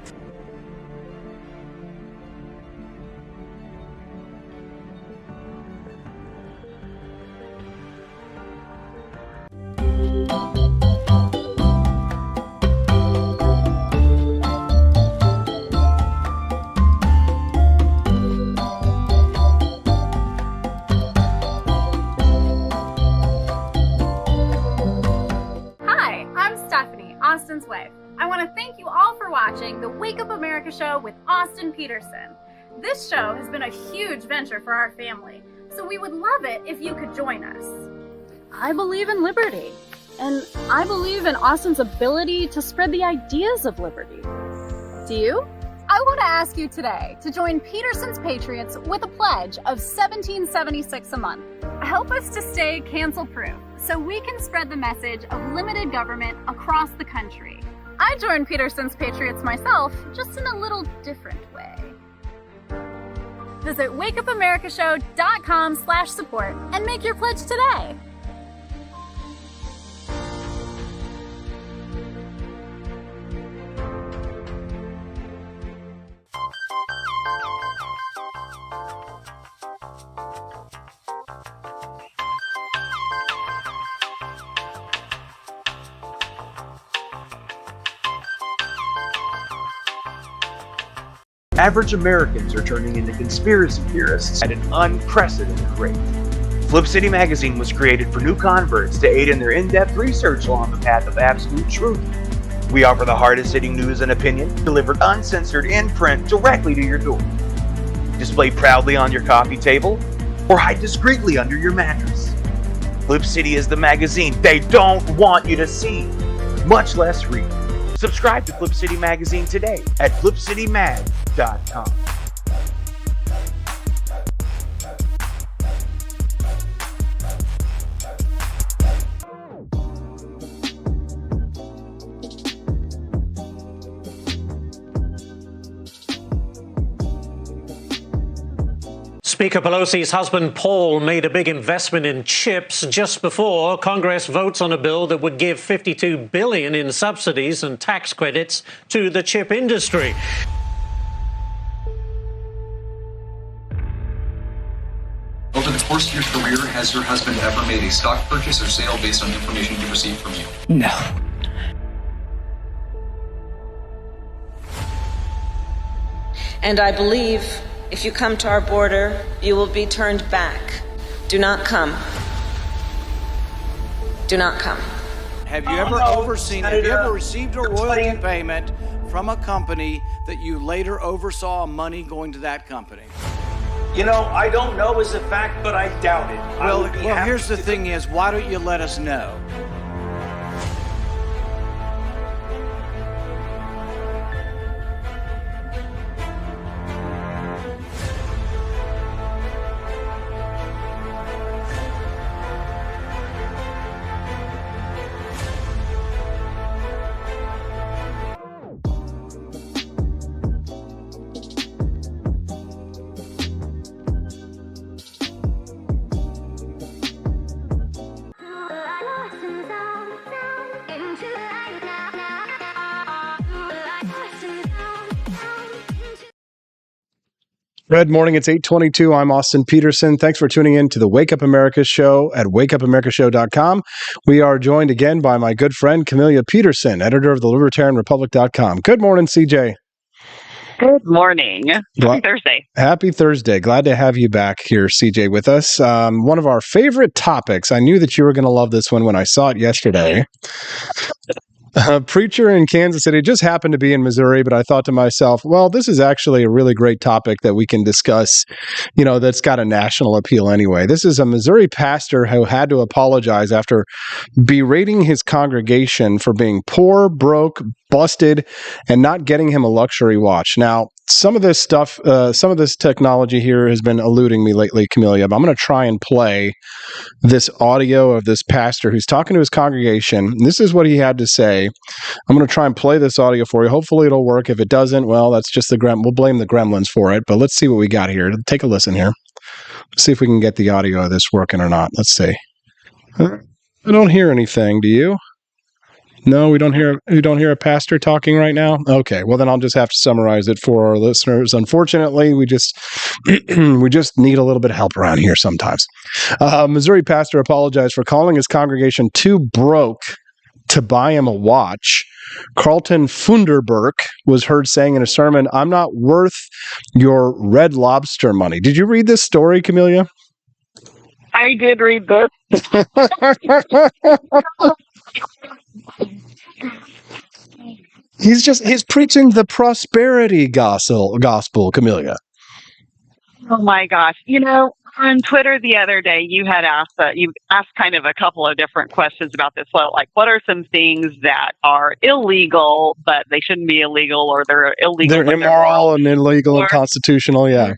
Hi, I'm Stephanie. Austin's wife. I want to thank you all for watching the Wake Up America show with Austin Peterson. This show has been a huge venture for our family, so we would love it if you could join us. I believe in liberty, and I believe in Austin's ability to spread the ideas of liberty. Do you? I want to ask you today to join Peterson's Patriots with a pledge of $17.76 a month. Help us to stay cancel-proof so we can spread the message of limited government across the country. I joined Peterson's Patriots myself, just in a little different way. Visit wakeupAmericaShow.com/support and make your pledge today. Average Americans are turning into conspiracy theorists at an unprecedented rate. Flip City Magazine was created for new converts to aid in their in-depth research along the path of absolute truth. We offer the hardest-hitting news and opinion delivered uncensored in print directly to your door. Display proudly on your coffee table or hide discreetly under your mattress. Flip City is the magazine they don't want you to see, much less read. Subscribe to Flip City Magazine today at flipcitymag.com. Speaker Pelosi's husband, Paul, made a big investment in chips just before Congress votes on a bill that would give $52 billion in subsidies and tax credits to the chip industry. Over the course of your career, has your husband ever made a stock purchase or sale based on information he received from you? No. And I believe if you come to our border, you will be turned back. Do not come. Do not come. Have you ever received a royalty payment from a company that you later oversaw money going to that company? You know, I don't know as a fact, but I doubt it. Well, here's the thing is, why don't you let us know? Good morning. It's 8:22. I'm Austin Peterson. Thanks for tuning in to the Wake Up America show at wakeupAmericaShow.com. We are joined again by my good friend, Camelia Peterson, editor of the LibertarianRepublic.com. Good morning, CJ. Good morning. Happy Thursday. Happy Thursday. Glad to have you back here, CJ, with us. One of our favorite topics. I knew that you were going to love this one when I saw it yesterday. A preacher in Kansas City, just happened to be in Missouri, but I thought to myself, well, this is actually a really great topic that we can discuss, that's got a national appeal anyway. This is a Missouri pastor who had to apologize after berating his congregation for being poor, broke, busted, and not getting him a luxury watch. Now, some of this stuff, some of this technology here has been eluding me lately, Camelia, but I'm going to try and play this audio of this pastor who's talking to his congregation. This is what he had to say. I'm going to try and play this audio for you. Hopefully it'll work. If it doesn't, well, that's just we'll blame the gremlins for it, but let's see what we got here. Take a listen here. Let's see if we can get the audio of this working or not. Let's see. I don't hear anything. Do you? No, we don't hear a pastor talking right now? Okay, well then I'll just have to summarize it for our listeners. Unfortunately, we just need a little bit of help around here sometimes. Missouri pastor apologized for calling his congregation too broke to buy him a watch. Carlton Funderburk was heard saying in a sermon, "I'm not worth your Red Lobster money." Did you read this story, Camelia? I did read this. He's preaching the prosperity gospel, Camellia. Oh my gosh. On Twitter the other day, you asked kind of a couple of different questions about this. Well, like, what are some things that are illegal, but they shouldn't be illegal, or they're illegal? They're immoral and illegal and unconstitutional, yeah.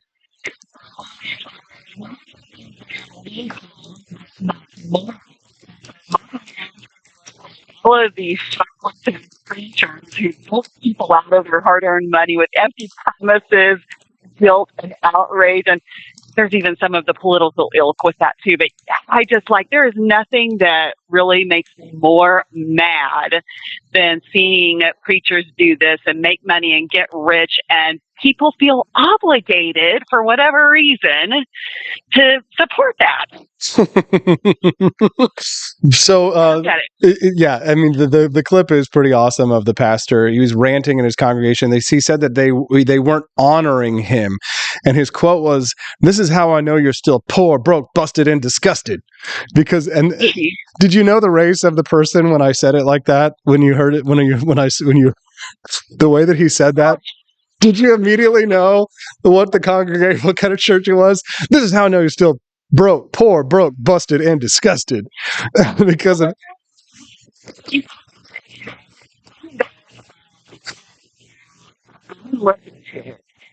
All of these preachers who pull people out of their hard-earned money with empty promises, guilt, and outrage, and there's even some of the political ilk with that too. But I just there is nothing that really makes me more mad than seeing preachers do this and make money and get rich, and people feel obligated for whatever reason to support that. So, yeah, I mean, the clip is pretty awesome of the pastor. He was ranting in his congregation. He said that they weren't honoring him. And his quote was, "This is how I know you're still poor, broke, busted, and disgusted." Because, and did you know the race of the person when I said it like that? When you heard it, the way that he said that? Did you immediately know what kind of church it was? This is how I know you're still poor, broke, busted, and disgusted. Because of...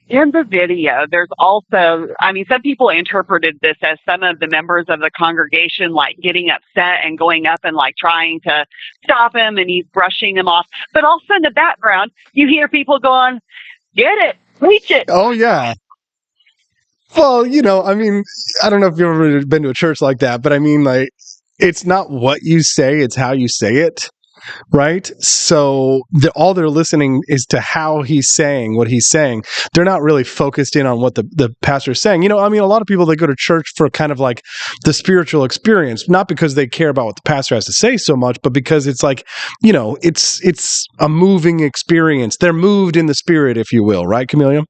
In the video, there's also, some people interpreted this as some of the members of the congregation, getting upset and going up and, trying to stop him, and he's brushing them off. But also in the background, you hear people going, "Get it, preach it." Oh, yeah. Well, I don't know if you've ever been to a church like that, but it's not what you say, it's how you say it, right? So all they're listening is to how he's saying what he's saying. They're not really focused in on what the pastor's saying. A lot of people, they go to church for kind of the spiritual experience, not because they care about what the pastor has to say so much, but because it's it's a moving experience. They're moved in the spirit, if you will, right, Camellia?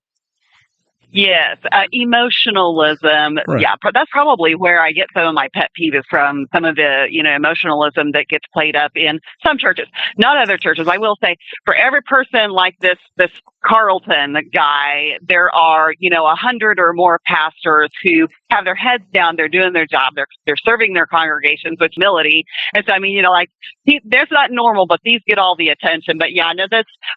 Yes, emotionalism. Right. Yeah, that's probably where I get some of my pet peeves from. Some of the, emotionalism that gets played up in some churches, not other churches. I will say, for every person like this Carlton guy, there are, 100 or more pastors who have their heads down. They're doing their job. They're serving their congregations with humility. And so, there's not normal, but these get all the attention. But yeah, no,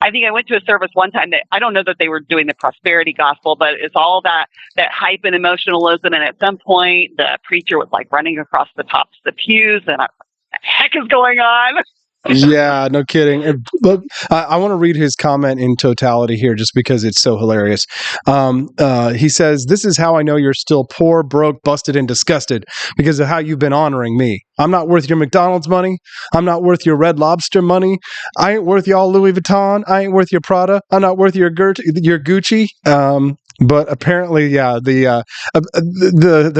I think I went to a service one time that I don't know that they were doing the prosperity gospel, but it's all that hype and emotionalism. And at some point, the preacher was running across the tops of the pews, and what the heck is going on? Yeah, no kidding. But I want to read his comment in totality here just because it's so hilarious. He says, "This is how I know you're still poor, broke, busted, and disgusted because of how you've been honoring me. I'm not worth your McDonald's money. I'm not worth your Red Lobster money. I ain't worth y'all Louis Vuitton. I ain't worth your Prada. I'm not worth your Gucci." But apparently, yeah, the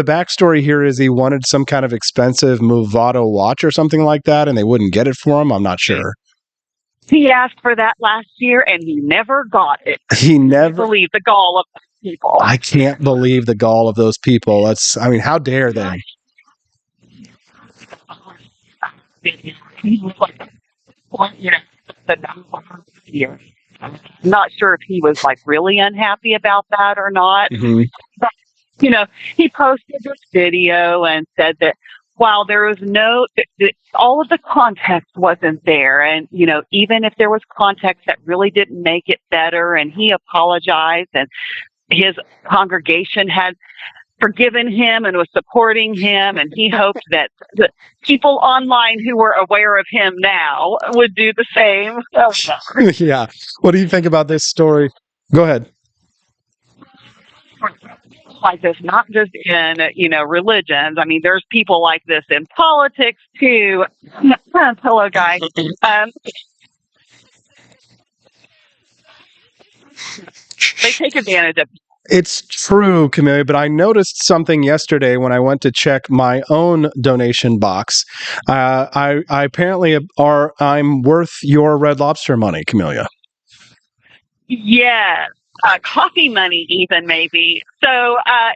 backstory here is he wanted some kind of expensive Movado watch or something like that, and they wouldn't get it for him. I'm not sure. He asked for that last year, and he never got it. He never. I believe the gall of people. I can't believe the gall of those people. How dare they? He was I'm not sure if he was really unhappy about that or not. Mm-hmm. But, he posted this video and said that while there was all of the context wasn't there, and, even if there was context that really didn't make it better, and he apologized, and his congregation had forgiven him and was supporting him, and he hoped that the people online who were aware of him now would do the same. Yeah. What do you think about this story? Go ahead. Like this, not just in, religions. There's people like this in politics too. Hello, guys. They take advantage of people. It's true, Camellia, but I noticed something yesterday when I went to check my own donation box. I apparently I'm worth your Red Lobster money, Camellia. Yes, coffee money even maybe. So I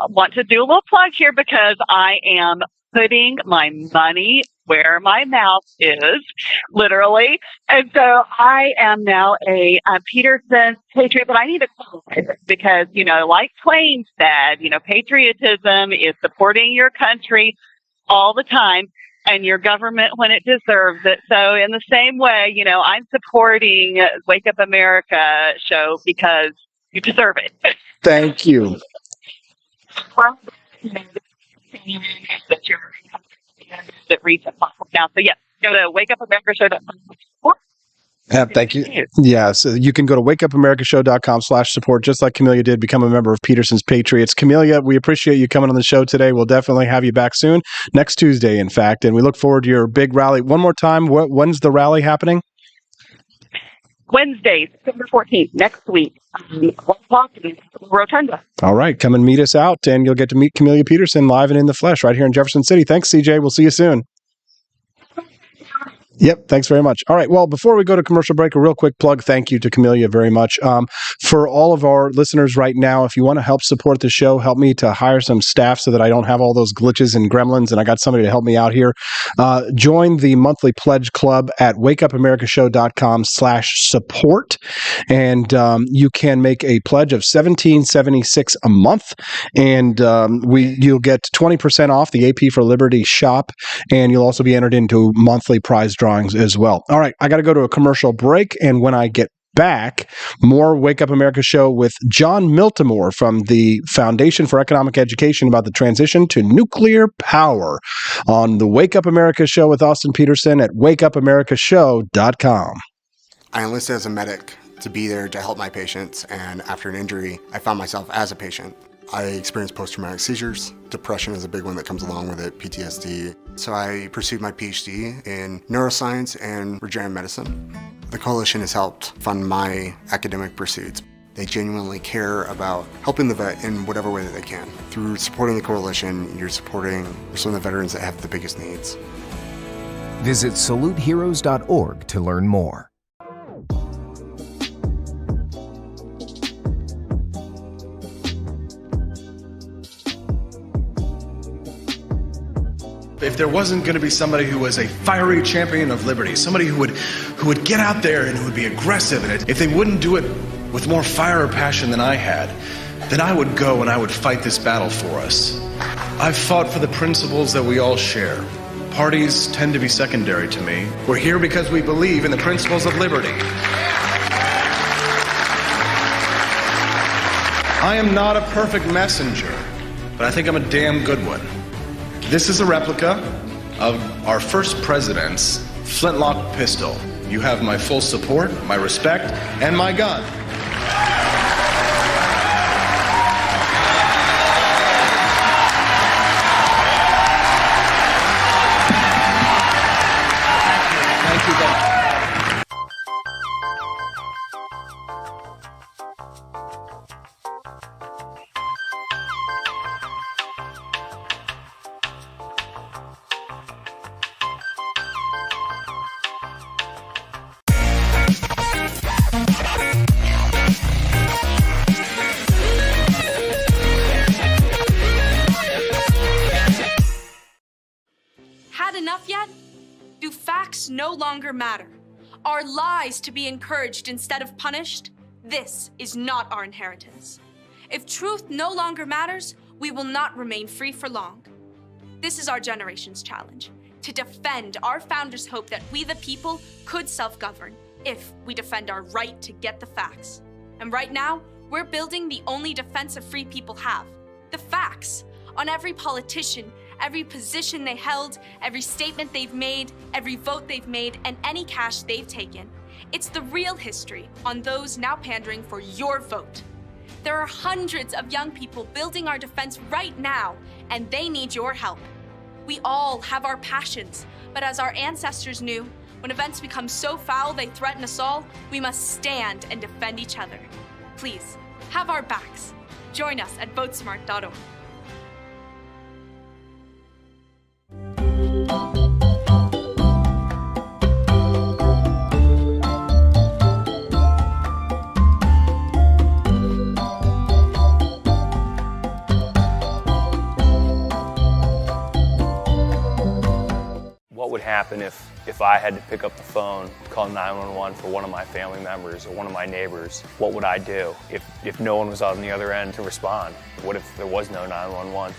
want to do a little plug here because I am putting my money where my mouth is, literally. And so I am now a Peterson patriot, but I need to qualify this because, like Twain said, patriotism is supporting your country all the time and your government when it deserves it. So in the same way, I'm supporting Wake Up America show because you deserve it. Thank you. That reads it now. So, go to wakeupamerica.show.com. Thank you. Yeah, so you can go to wakeupamerica.show.com/support, just like Camellia did, become a member of Peterson's Patriots. Camellia, we appreciate you coming on the show today. We'll definitely have you back soon, next Tuesday, in fact, and we look forward to your big rally. One more time, when's the rally happening? Wednesday, September 14th, next week, 1 o'clock in Rotunda. All right, come and meet us out, and you'll get to meet Camellia Peterson live and in the flesh right here in Jefferson City. Thanks, CJ. We'll see you soon. Yep, thanks very much. All right, well, before we go to commercial break, a real quick plug. Thank you to Camellia very much. For all of our listeners right now, if you want to help support the show, help me to hire some staff so that I don't have all those glitches and gremlins, and I got somebody to help me out here. Join the monthly pledge club at wakeupamerica.show.com/support, and you can make a pledge of $17.76 a month, and you'll get 20% off the AP for Liberty shop, and you'll also be entered into monthly prize drawings as well. All right, I got to go to a commercial break, and when I get back, more Wake Up America show with John Miltimore from the Foundation for Economic Education about the transition to nuclear power on the Wake Up America show with Austin Peterson at wakeupamerica.show.com. I enlisted as a medic to be there to help my patients, and after an injury, I found myself as a patient. I experienced post-traumatic seizures. Depression is a big one that comes along with it, PTSD. So I pursued my PhD in neuroscience and regenerative medicine. The coalition has helped fund my academic pursuits. They genuinely care about helping the vet in whatever way that they can. Through supporting the coalition, you're supporting some of the veterans that have the biggest needs. Visit saluteheroes.org to learn more. If there wasn't going to be somebody who was a fiery champion of liberty, somebody who would get out there and who would be aggressive, and if they wouldn't do it with more fire or passion than I had, then I would go and I would fight this battle for us. I've fought for the principles that we all share. Parties tend to be secondary to me. We're here because we believe in the principles of liberty. I am not a perfect messenger, but I think I'm a damn good one. This is a replica of our first president's flintlock pistol. You have my full support, my respect, and my gun. Thank you, guys. enough yet? Do facts no longer matter? Are lies to be encouraged instead of punished? This is not our inheritance. If truth no longer matters, we will not remain free for long. This is our generation's challenge, to defend our founders' hope that we the people could self-govern if we defend our right to get the facts. And right now, we're building the only defense of free people have, the facts, on every politician, every position they held, every statement they've made, every vote they've made, and any cash they've taken. It's the real history on those now pandering for your vote. There are hundreds of young people building our defense right now, and they need your help. We all have our passions, but as our ancestors knew, when events become so foul they threaten us all, we must stand and defend each other. Please, have our backs. Join us at votesmart.org. What would happen if I had to pick up the phone, call 911 for one of my family members or one of my neighbors? What would I do if no one was on the other end to respond? What if there was no 911?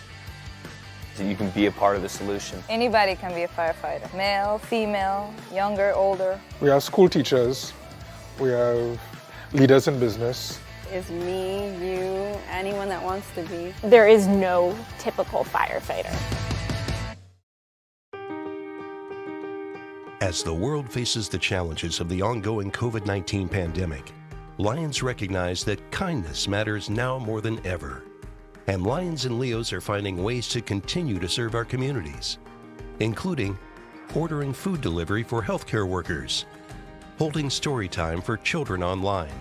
So you can be a part of the solution. Anybody can be a firefighter. Male, female, younger, older. We have school teachers. We have leaders in business. Is me, you, anyone that wants to be. There is no typical firefighter. As the world faces the challenges of the ongoing COVID-19 pandemic, Lions recognize that kindness matters now more than ever. And Lions and Leos are finding ways to continue to serve our communities, including ordering food delivery for healthcare workers, holding story time for children online,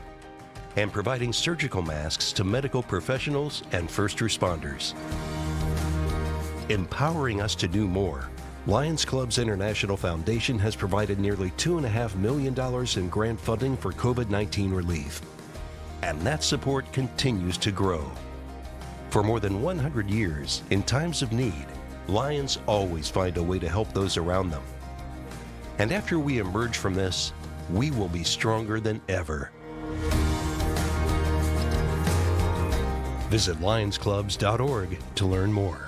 and providing surgical masks to medical professionals and first responders. Empowering us to do more, Lions Clubs International Foundation has provided nearly $2.5 million in grant funding for COVID-19 relief. And that support continues to grow. For more than 100 years, in times of need, Lions always find a way to help those around them. And after we emerge from this, we will be stronger than ever. Visit lionsclubs.org to learn more.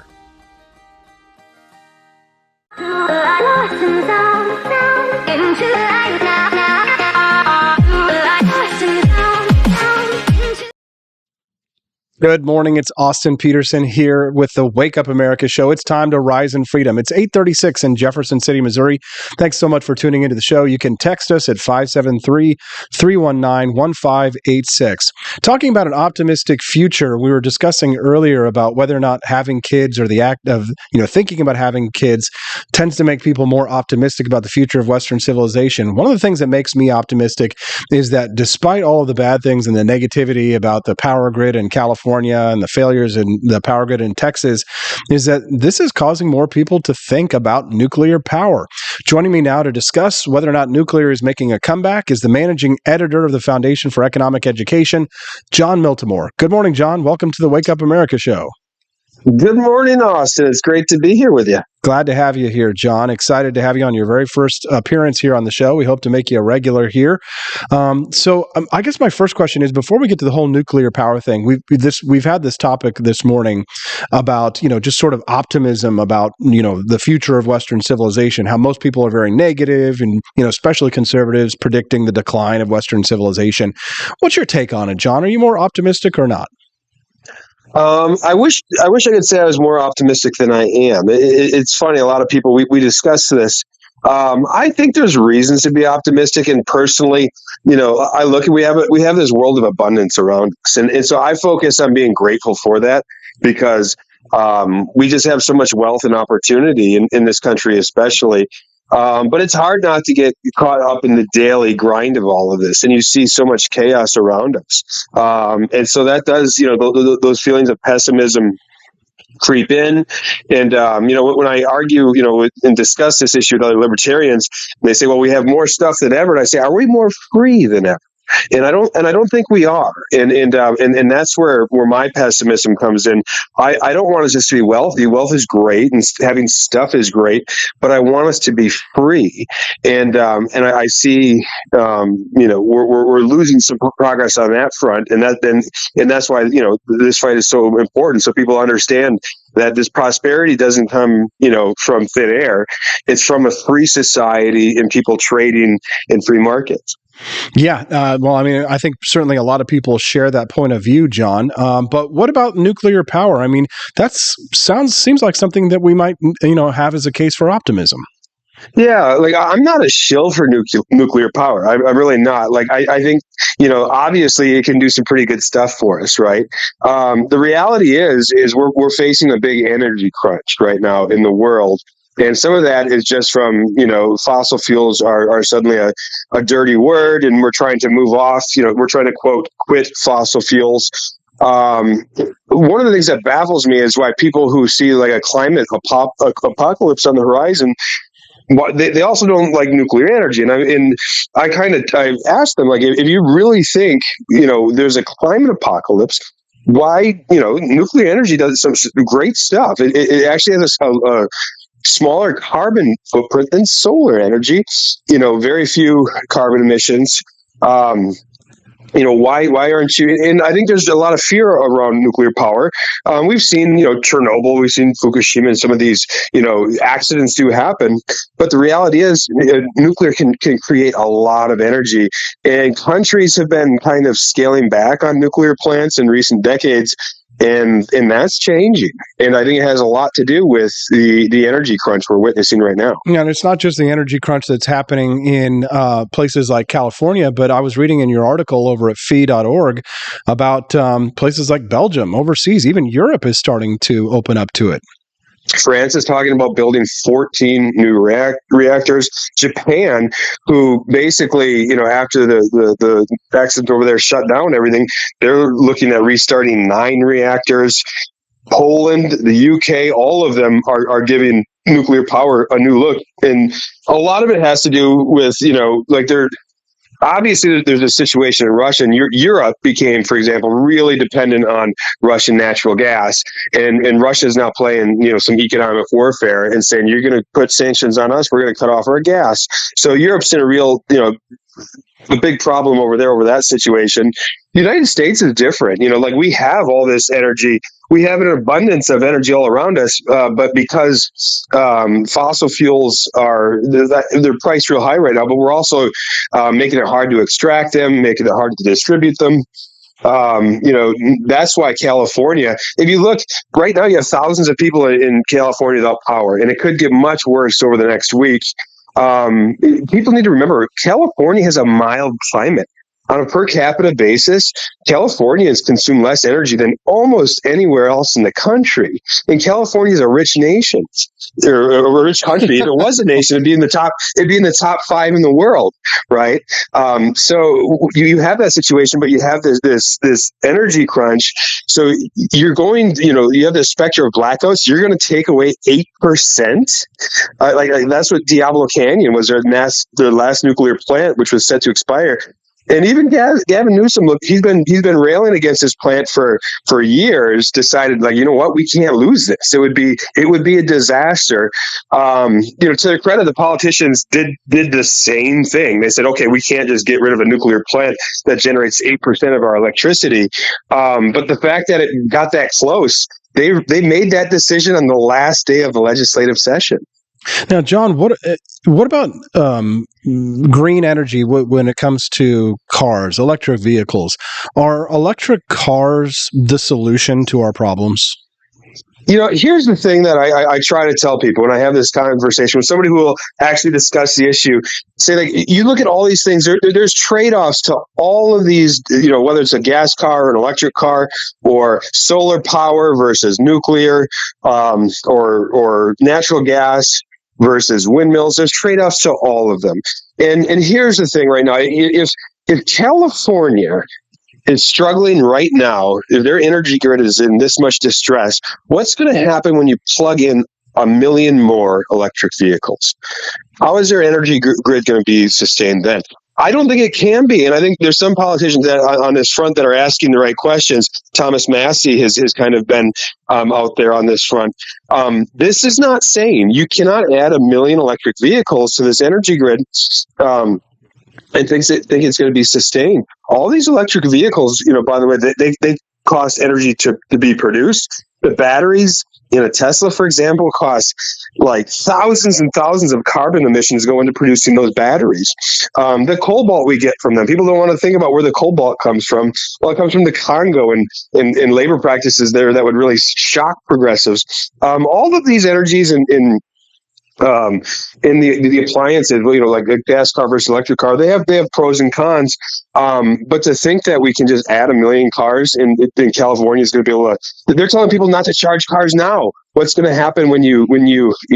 Good morning. It's Austin Peterson here with the Wake Up America show. It's time to rise in freedom. It's 8:36 in Jefferson City, Missouri. Thanks so much for tuning into the show. You can text us at 573-319-1586. Talking about an optimistic future, we were discussing earlier about whether or not having kids or the act of, thinking about having kids tends to make people more optimistic about the future of Western civilization. One of the things that makes me optimistic is that despite all of the bad things and the negativity about the power grid in California and the failures in the power grid in Texas, is that this is causing more people to think about nuclear power. Joining me now to discuss whether or not nuclear is making a comeback is the managing editor of the Foundation for Economic Education, Jon Miltimore. Good morning, John. Welcome to the Wake Up America show. Good morning, Austin. It's great to be here with you. Glad to have you here, John. Excited to have you on your very first appearance here on the show. We hope to make you a regular here. So I guess my first question is, before we get to the whole nuclear power thing, we've had this topic this morning about, just sort of optimism about, the future of Western civilization, how most people are very negative and, especially conservatives predicting the decline of Western civilization. What's your take on it, John? Are you more optimistic or not? I wish I could say I was more optimistic than I am. It's funny. A lot of people, we discuss this. I think there's reasons to be optimistic. And personally, I look at, we have this world of abundance around us. And so I focus on being grateful for that, because we just have so much wealth and opportunity in this country, especially. But it's hard not to get caught up in the daily grind of all of this. And you see so much chaos around us. And so that does, those feelings of pessimism creep in. And, when I argue, and discuss this issue with other libertarians, they say, well, we have more stuff than ever. And I say, are we more free than ever? And I don't think we are. And that's where my pessimism comes in. I don't want us just to be wealthy. Wealth is great and having stuff is great, but I want us to be free. And I see, we're losing some progress on that front. And that's why, this fight is so important. So people understand that this prosperity doesn't come, from thin air. It's from a free society and people trading in free markets. Yeah. I think certainly a lot of people share that point of view, John. But what about nuclear power? I mean, seems like something that we might, have as a case for optimism. Yeah, I'm not a shill for nuclear power. I'm really not. I think, obviously it can do some pretty good stuff for us, right? The reality is we're facing a big energy crunch right now in the world. And some of that is just from, fossil fuels are suddenly a dirty word, and we're trying to move off, we're trying to, quote, quit fossil fuels. One of the things that baffles me is why people who see a climate apocalypse on the horizon, they also don't like nuclear energy. And I asked them, if you really think, there's a climate apocalypse, why, nuclear energy does some great stuff. It actually has smaller carbon footprint than solar energy. Very few carbon emissions. Why aren't you? And I think there's a lot of fear around nuclear power. We've seen, Chernobyl, we've seen Fukushima, and some of these, accidents do happen. But the reality is, nuclear can create a lot of energy. And countries have been kind of scaling back on nuclear plants in recent decades. And that's changing. And I think it has a lot to do with the energy crunch we're witnessing right now. Yeah, and it's not just the energy crunch that's happening in places like California, but I was reading in your article over at fee.org about places like Belgium, overseas. Even Europe is starting to open up to it. France is talking about building 14 new reactors. Japan, who basically, after the accident over there shut down everything, they're looking at restarting 9 reactors. Poland, the UK, all of them are giving nuclear power a new look. And a lot of it has to do with, obviously, there's a situation in Russia, and Europe became, for example, really dependent on Russian natural gas. And Russia is now playing, some economic warfare and saying, you're going to put sanctions on us, we're going to cut off our gas. So Europe's in a real, a big problem over there, over that situation. The United States is different. We have all this energy. We have an abundance of energy all around us, but because fossil fuels they're priced real high right now, but we're also making it hard to extract them, making it hard to distribute them. That's why California, if you look right now, you have thousands of people in California without power, and it could get much worse over the next week. People need to remember, California has a mild climate. On a per capita basis, Californians consume less energy than almost anywhere else in the country. And California is a rich nation, or a rich country. If it was a nation, it'd be in the top 5 in the world, right? So you have that situation, but you have this energy crunch. So you're going, you have this specter of blackouts. You're going to take away 8%. Like that's what Diablo Canyon was, their last nuclear plant, which was set to expire. And even Gavin Newsom, look, he's been railing against this plant for years. Decided, we can't lose this. It would be a disaster. To their credit, the politicians did the same thing. They said, okay, we can't just get rid of a nuclear plant that generates 8% of our electricity. But the fact that it got that close, they made that decision on the last day of the legislative session. Now, John, what about green energy when it comes to cars, electric vehicles? Are electric cars the solution to our problems? Here's the thing that I try to tell people when I have this conversation with somebody who will actually discuss the issue. Say, you look at all these things, there's trade-offs to all of these, whether it's a gas car or an electric car or solar power versus nuclear, or natural gas versus windmills. There's trade-offs to all of them. And here's the thing right now. If California is struggling right now, if their energy grid is in this much distress, what's going to happen when you plug in 1 million more electric vehicles? How is their energy grid going to be sustained then? I don't think it can be. And I think there's some politicians that on this front that are asking the right questions. Thomas Massey has kind of been out there on this front. This is not sane. You cannot add 1 million electric vehicles to this energy grid and think it's going to be sustained. All these electric vehicles, by the way, they cost energy to be produced. The batteries in a Tesla, for example, cost like thousands and thousands of carbon emissions go into producing those batteries. The cobalt we get from them, people don't want to think about where the cobalt comes from. Well, it comes from the Congo and labor practices there that would really shock progressives. All of these energies in the appliances, like a gas car versus electric car, they have pros and cons. But to think that we can just add 1 million cars in California is going to be able to, they're telling people not to charge cars now. What's going to happen when you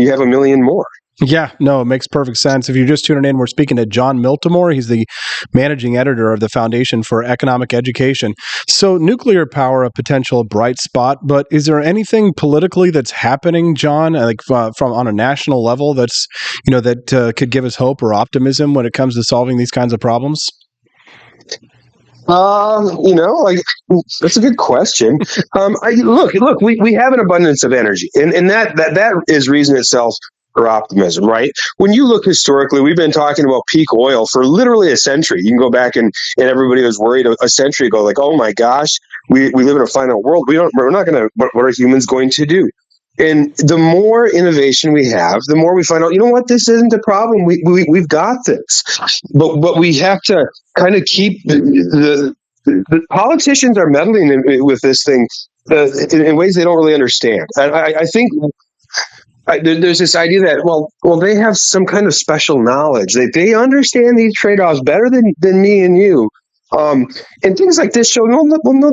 have 1 million more? Yeah, no, it makes perfect sense. If you're just tuning in, we're speaking to John Miltimore. He's the managing editor of the Foundation for Economic Education. So nuclear power, a potential bright spot, but is there anything politically that's happening, John, from on a national level that's, that could give us hope or optimism when it comes to solving these kinds of problems? That's a good question. Look, we have an abundance of energy, and that is reason itself or optimism, right? When you look historically, we've been talking about peak oil for literally a century. You can go back and everybody was worried a century ago, like, oh my gosh, we live in a finite world. We're not going to, what are humans going to do? And the more innovation we have, the more we find out, you know what, this isn't a problem. We've got this. But we have to kind of keep the politicians are meddling with this thing in ways they don't really understand. I think there's this idea that, well, they have some kind of special knowledge. They understand these trade-offs better than me and you. And things like this show, no,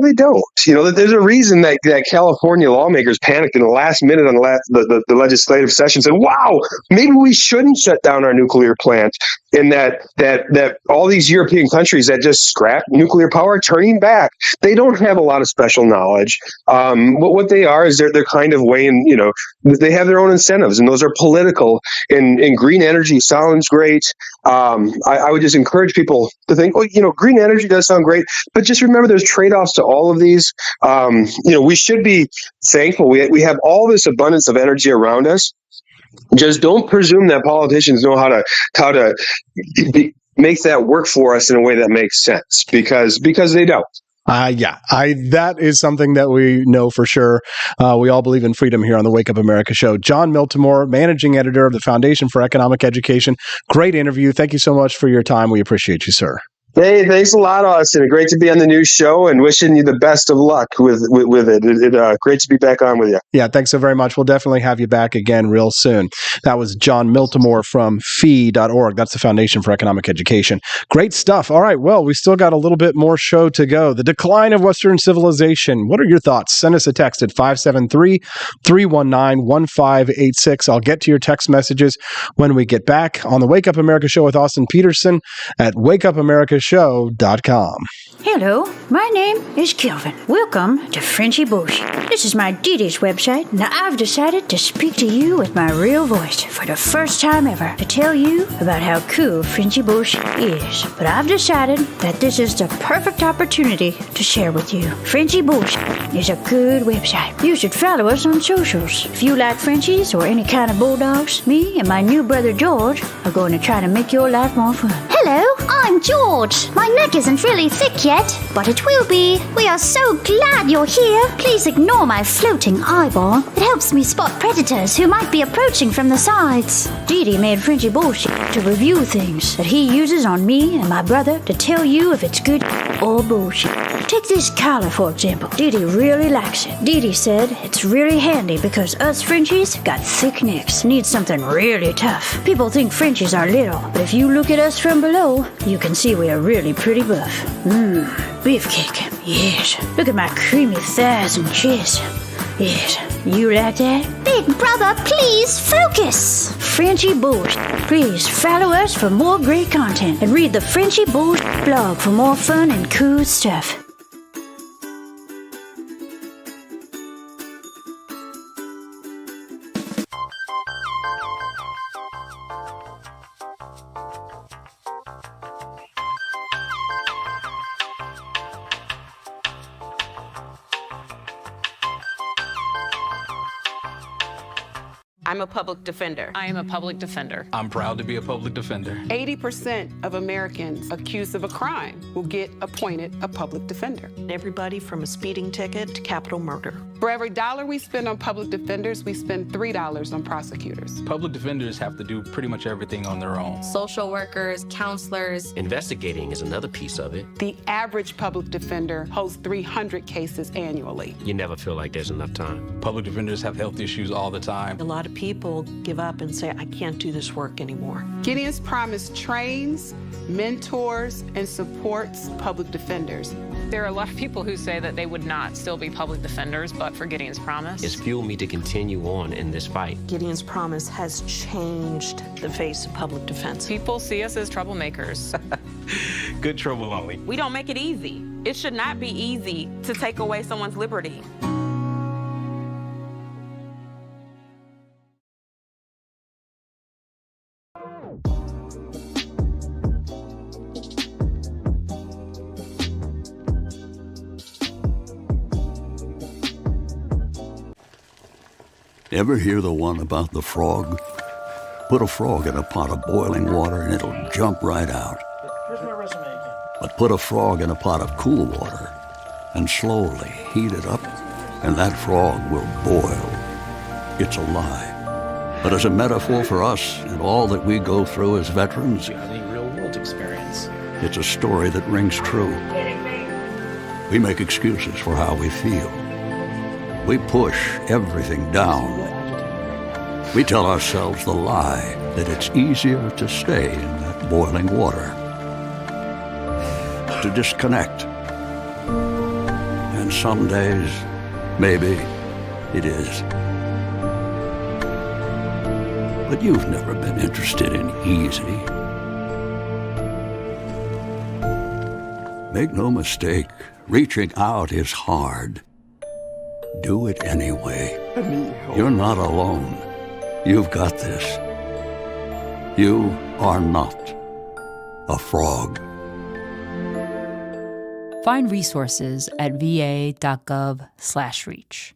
they don't. You know, there's a reason that California lawmakers panicked in the last minute on the legislative session, said, wow, maybe we shouldn't shut down our nuclear plant. And that all these European countries that just scrap nuclear power are turning back. They don't have a lot of special knowledge. What they are is they're kind of weighing, you know, they have their own incentives, and those are political. And green energy sounds great. I would just encourage people to think, well, you know, green energy does sound great, but just remember there's trade-offs to all of these. You know, we should be thankful. We have all this abundance of energy around us. Just don't presume that politicians know how to make that work for us in a way that makes sense, because they don't. That is something that we know for sure. We all believe in freedom here on the Wake Up America show. John Miltimore, managing editor of the Foundation for Economic Education. Great interview. Thank you so much for your time. We appreciate you, sir. Hey, thanks a lot, Austin. Great to be on the new show, and wishing you the best of luck with it. Great to be back on with you. Yeah, thanks so very much. We'll definitely have you back again real soon. That was John Miltimore from FEE.org. That's the Foundation for Economic Education. Great stuff. All right, well, we still got a little bit more show to go. The decline of Western civilization. What are your thoughts? Send us a text at 573-319-1586. I'll get to your text messages when we get back on the Wake Up America show with Austin Peterson at wakeupamerica.com. Hello, my name is Kelvin. Welcome to Frenchy Bush. This is my Didi's website, and I've decided to speak to you with my real voice for the first time ever to tell you about how cool Frenchy Bush is. But I've decided that this is the perfect opportunity to share with you. Frenchy Bush is a good website. You should follow us on socials. If you like Frenchies or any kind of bulldogs, me and my new brother George are going to try to make your life more fun. Hello, I'm George. My neck isn't really thick yet, but it will be. We are so glad you're here. Please ignore my floating eyeball. It helps me spot predators who might be approaching from the sides. Didi made Frenchy bullshit to review things that he uses on me and my brother to tell you if it's good or bullshit. Take this collar, for example. Didi really likes it. Didi said it's really handy because us Frenchies got thick necks. Need something really tough. People think Frenchies are little, but if you look at us from below, you can see we are really pretty buff. Beefcake. Yes. Look at my creamy thighs and chest. Yes. You like that? Big brother, please focus. Frenchy Bush. Please follow us for more great content and read the Frenchy Bush blog for more fun and cool stuff. I'm a public defender. I am a public defender. I'm proud to be a public defender. 80% of Americans accused of a crime will get appointed a public defender. Everybody from a speeding ticket to capital murder. For every $1 we spend on public defenders, we spend $3 on prosecutors. Public defenders have to do pretty much everything on their own. Social workers, counselors. Investigating is another piece of it. The average public defender holds 300 cases annually. You never feel like there's enough time. Public defenders have health issues all the time. A lot of people give up and say, I can't do this work anymore. Gideon's Promise trains, mentors, and supports public defenders. There are a lot of people who say that they would not still be public defenders, but for Gideon's Promise. It's fueled me to continue on in this fight. Gideon's Promise has changed the face of public defense. People see us as troublemakers. Good trouble only. We don't make it easy. It should not be easy to take away someone's liberty. Ever hear the one about the frog? Put a frog in a pot of boiling water and it'll jump right out. Here's my resume again. But put a frog in a pot of cool water and slowly heat it up, and that frog will boil. It's a lie. But as a metaphor for us and all that we go through as veterans, The real-world experience. it's a story that rings true. We make excuses for how we feel. We push everything down. We tell ourselves the lie that it's easier to stay in that boiling water, to disconnect. And some days, maybe it is. But you've never been interested in easy. Make no mistake, reaching out is hard. Do it anyway. You're not alone. You've got this. You are not a frog. Find resources at va.gov/reach.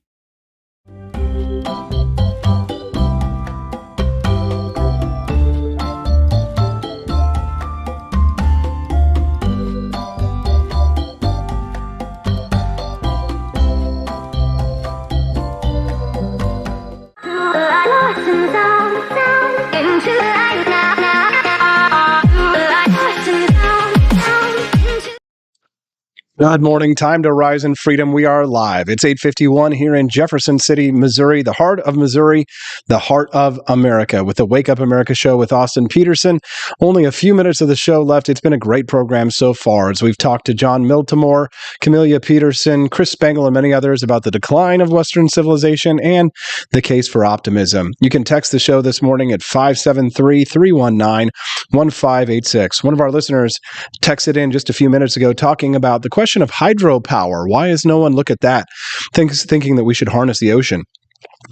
Good morning. Time to rise in freedom. We are live. It's 8:51 here in Jefferson City, Missouri, the heart of Missouri, the heart of America, with the Wake Up America show with Austin Peterson. Only a few minutes of the show left. It's been a great program so far as we've talked to John Miltimore, Camellia Peterson, Chris Spangle, and many others about the decline of Western civilization and the case for optimism. You can text the show this morning at 573-319-1586. One of our listeners texted in just a few minutes ago talking about the question of hydropower. Why is no one look at that, thinking that we should harness the ocean?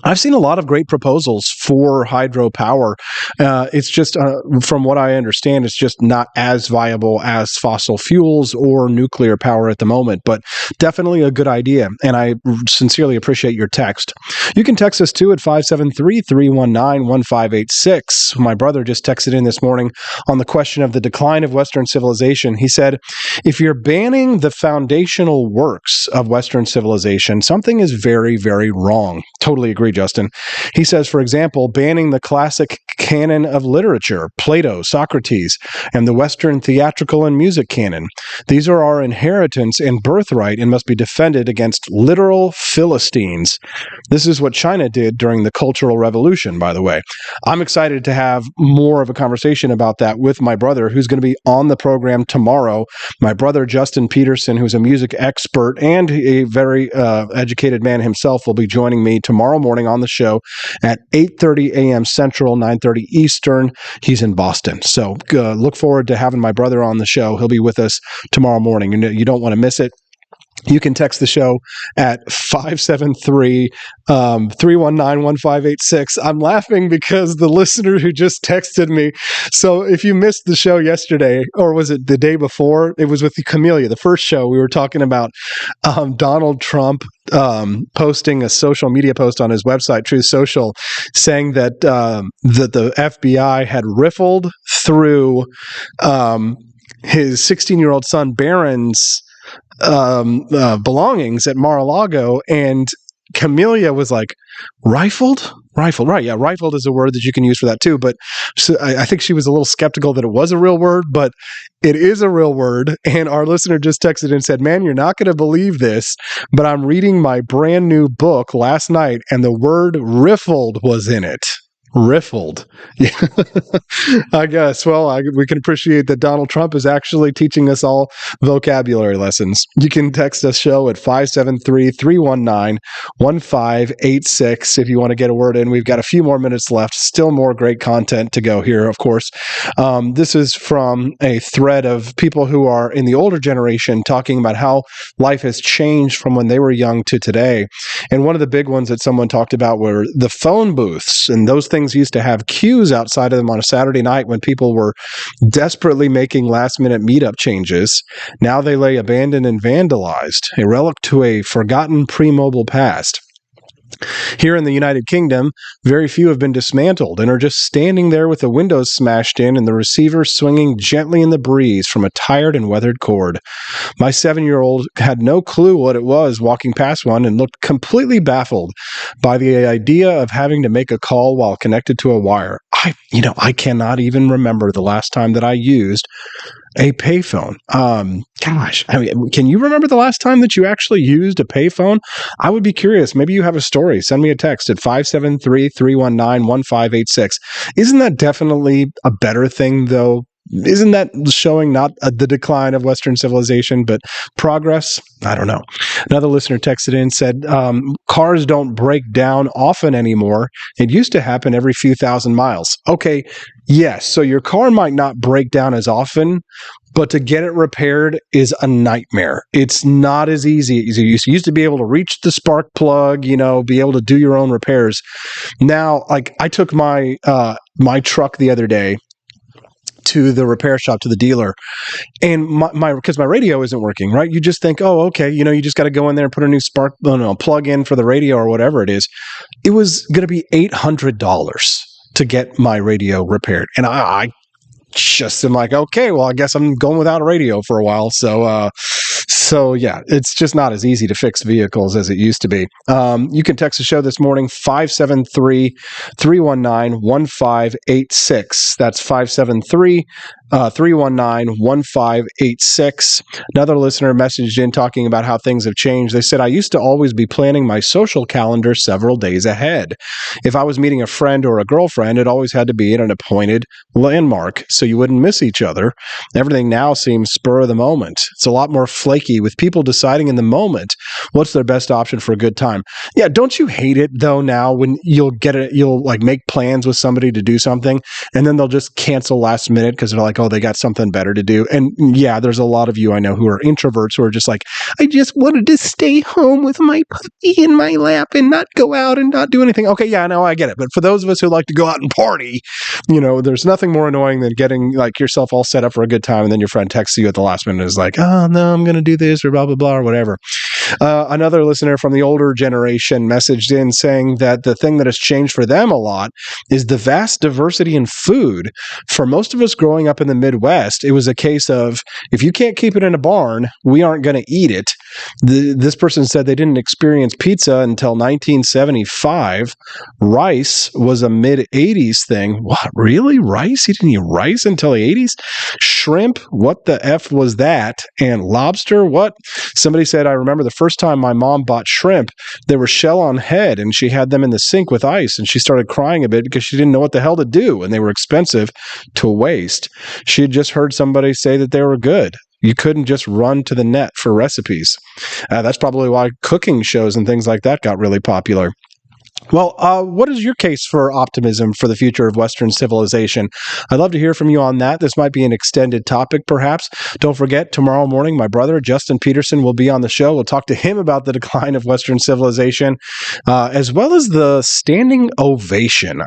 I've seen a lot of great proposals for hydropower. It's just, from what I understand, it's just not as viable as fossil fuels or nuclear power at the moment, but definitely a good idea. And I sincerely appreciate your text. You can text us too at 573-319-1586. My brother just texted in this morning on the question of the decline of Western civilization. He said, if you're banning the foundational works of Western civilization, something is very, very wrong. Totally agree, Justin. He says, for example, banning the classic canon of literature, Plato, Socrates, and the Western theatrical and music canon. These are our inheritance and birthright and must be defended against literal Philistines. This is what China did during the Cultural Revolution, by the way. I'm excited to have more of a conversation about that with my brother, who's going to be on the program tomorrow. My brother, Justin Peterson, who's a music expert and a very educated man himself, will be joining me tomorrow morning on the show at 8:30 a.m. Central, 9:30 Eastern. He's in Boston. So look forward to having my brother on the show. He'll be with us tomorrow morning. You don't want to miss it. You can text the show at 573-319-1586. I'm laughing because the listener who just texted me. So if you missed the show yesterday, or was it the day before? It was with Camellia, the first show. We were talking about Donald Trump posting a social media post on his website, Truth Social, saying that that the FBI had riffled through his 16-year-old son Barron's belongings at Mar-a-Lago, and Camellia was like, rifled, right? Yeah, rifled is a word that you can use for that too. But I think she was a little skeptical that it was a real word, but it is a real word. And our listener just texted and said, "Man, you're not going to believe this, but I'm reading my brand new book last night, and the word riffled was in it." Riffled. Yeah. I guess. Well, we can appreciate that Donald Trump is actually teaching us all vocabulary lessons. You can text us show at 573-319-1586 if you want to get a word in. We've got a few more minutes left. Still more great content to go here, of course. This is from a thread of people who are in the older generation talking about how life has changed from when they were young to today. And one of the big ones that someone talked about were the phone booths, and those things used to have queues outside of them on a Saturday night when people were desperately making last-minute meetup changes. Now they lay abandoned and vandalized, a relic to a forgotten pre-mobile past. Here in the United Kingdom, very few have been dismantled and are just standing there with the windows smashed in and the receiver swinging gently in the breeze from a tired and weathered cord. My 7-year-old had no clue what it was walking past one and looked completely baffled by the idea of having to make a call while connected to a wire. I cannot even remember the last time that I used a payphone. Can you remember the last time that you actually used a payphone? I would be curious. Maybe you have a story. Send me a text at 573-319-1586. Isn't that definitely a better thing, though? Isn't that showing not the decline of Western civilization, but progress? I don't know. Another listener texted in and said, cars don't break down often anymore. It used to happen every few thousand miles. Okay, yes. So your car might not break down as often, but to get it repaired is a nightmare. It's not as easy as you used to be able to reach the spark plug, be able to do your own repairs. Now, like I took my truck the other day to the repair shop, to the dealer, and because my radio isn't working, right? You just think, oh, okay, you just got to go in there and put a new plug in for the radio or whatever it is. It was going to be $800 to get my radio repaired, and I just am like, okay, well, I guess I'm going without a radio for a while. So yeah, it's just not as easy to fix vehicles as it used to be. You can text the show this morning, 573-319-1586. That's 573-319-1586. Another listener messaged in talking about how things have changed. They said, I used to always be planning my social calendar several days ahead. If I was meeting a friend or a girlfriend, it always had to be at an appointed landmark so you wouldn't miss each other. Everything now seems spur of the moment. It's a lot more flaky with people deciding in the moment what's their best option for a good time. Yeah, don't you hate it though now when you'll like make plans with somebody to do something and then they'll just cancel last minute because they're like, oh, they got something better to do. And yeah, there's a lot of you I know who are introverts who are just like, I just wanted to stay home with my puppy in my lap and not go out and not do anything. Okay, yeah, no, I get it. But for those of us who like to go out and party, there's nothing more annoying than getting like yourself all set up for a good time and then your friend texts you at the last minute and is like, oh no, I'm going to do this or blah, blah, blah, or whatever. Another listener from the older generation messaged in saying that the thing that has changed for them a lot is the vast diversity in food. For most of us growing up in the Midwest, it was a case of, if you can't keep it in a barn, we aren't going to eat it. This person said they didn't experience pizza until 1975. Rice was a mid-'80s thing. What, really? Rice? You didn't eat rice until the 80s? Shrimp? What the F was that? And lobster? What? Somebody said, I remember the first time my mom bought shrimp, they were shell on head, and she had them in the sink with ice, and she started crying a bit because she didn't know what the hell to do, and they were expensive to waste. She had just heard somebody say that they were good. You couldn't just run to the net for recipes. That's probably why cooking shows and things like that got really popular. Well, what is your case for optimism for the future of Western civilization? I'd love to hear from you on that. This might be an extended topic, perhaps. Don't forget, tomorrow morning, my brother, Justin Peterson, will be on the show. We'll talk to him about the decline of Western civilization, as well as the standing ovation.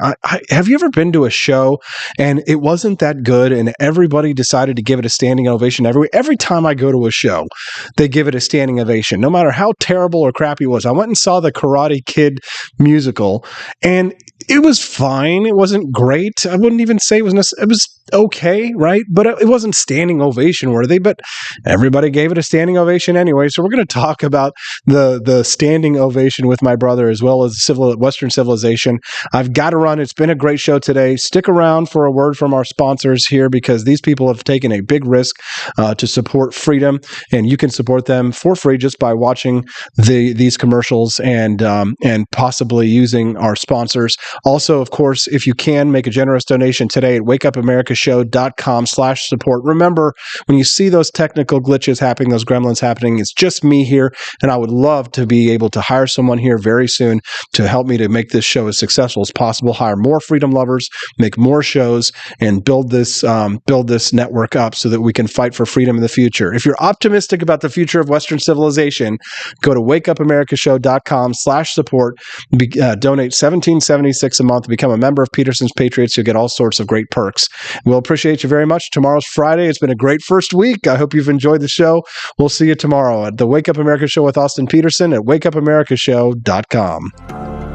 Have you ever been to a show and it wasn't that good and everybody decided to give it a standing ovation? Every time I go to a show, they give it a standing ovation, no matter how terrible or crappy it was. I went and saw the Karate Kid musical, and it was fine. It wasn't great. I wouldn't even say it was okay, right? But it wasn't standing ovation worthy, but everybody gave it a standing ovation anyway. So we're going to talk about the standing ovation with my brother, as well as Western civilization. I've got to run. It's been a great show today. Stick around for a word from our sponsors here, because these people have taken a big risk to support freedom, and you can support them for free just by watching these commercials and possibly using our sponsors. Also, of course, if you can, make a generous donation today at wakeupamerica.com/support. Remember, when you see those technical glitches happening, those gremlins happening, it's just me here, and I would love to be able to hire someone here very soon to help me to make this show as successful as possible, hire more freedom lovers, make more shows, and build this network up so that we can fight for freedom in the future. If you're optimistic about the future of Western civilization, go to wakeupamerica.com/support. Donate $17.76 a month to become a member of Peterson's Patriots. You'll get all sorts of great perks. We'll appreciate you very much. Tomorrow's Friday. It's been a great first week. I hope you've enjoyed the show. We'll see you tomorrow at the Wake Up America Show with Austin Peterson at wakeupAmericaShow.com.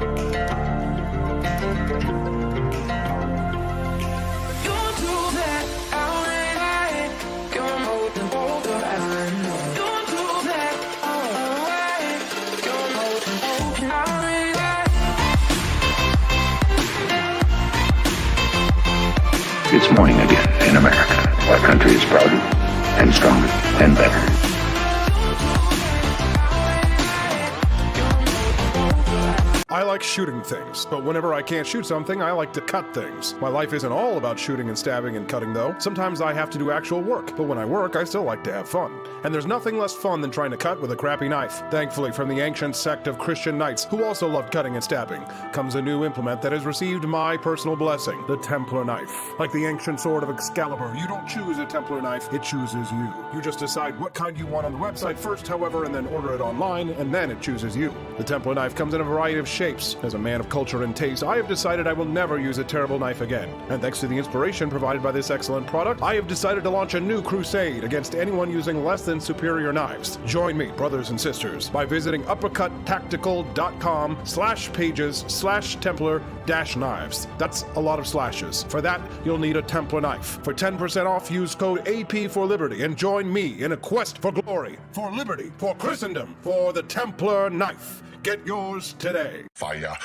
It's morning again in America. Our country is prouder and stronger and better. I like shooting things, but whenever I can't shoot something, I like to cut things. My life isn't all about shooting and stabbing and cutting, though. Sometimes I have to do actual work, but when I work, I still like to have fun. And there's nothing less fun than trying to cut with a crappy knife. Thankfully, from the ancient sect of Christian knights, who also loved cutting and stabbing, comes a new implement that has received my personal blessing, the Templar knife. Like the ancient sword of Excalibur, you don't choose a Templar knife, it chooses you. You just decide what kind you want on the website first, however, and then order it online, and then it chooses you. The Templar knife comes in a variety of shapes. As a man of culture and taste, I have decided I will never use a terrible knife again. And thanks to the inspiration provided by this excellent product, I have decided to launch a new crusade against anyone using less than superior knives. Join me, brothers and sisters, by visiting uppercuttactical.com/pages/Templar-knives. That's a lot of slashes. For that, you'll need a Templar knife. For 10% off, use code AP for Liberty and join me in a quest for glory, for liberty, for Christendom, for the Templar knife. Get yours today. Fire.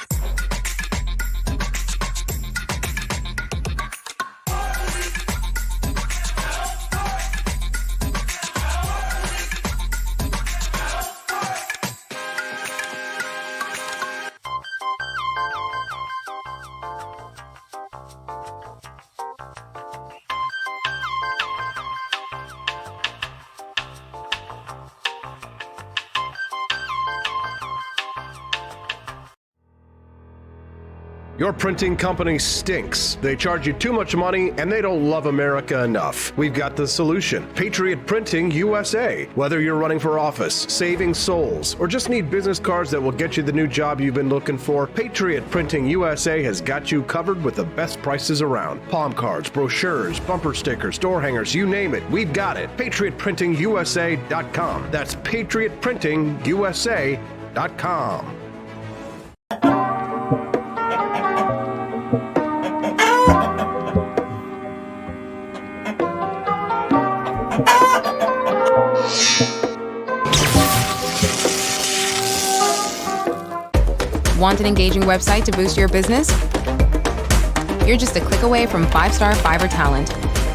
Your printing company stinks. They charge you too much money and they don't love America enough. We've got the solution. Patriot Printing USA. Whether you're running for office, saving souls, or just need business cards that will get you the new job you've been looking for, Patriot Printing USA has got you covered with the best prices around. Palm cards, brochures, bumper stickers, door hangers, you name it, we've got it. PatriotPrintingUSA.com. That's PatriotPrintingUSA.com. Want an engaging website to boost your business? You're just a click away from 5-star Fiverr talent.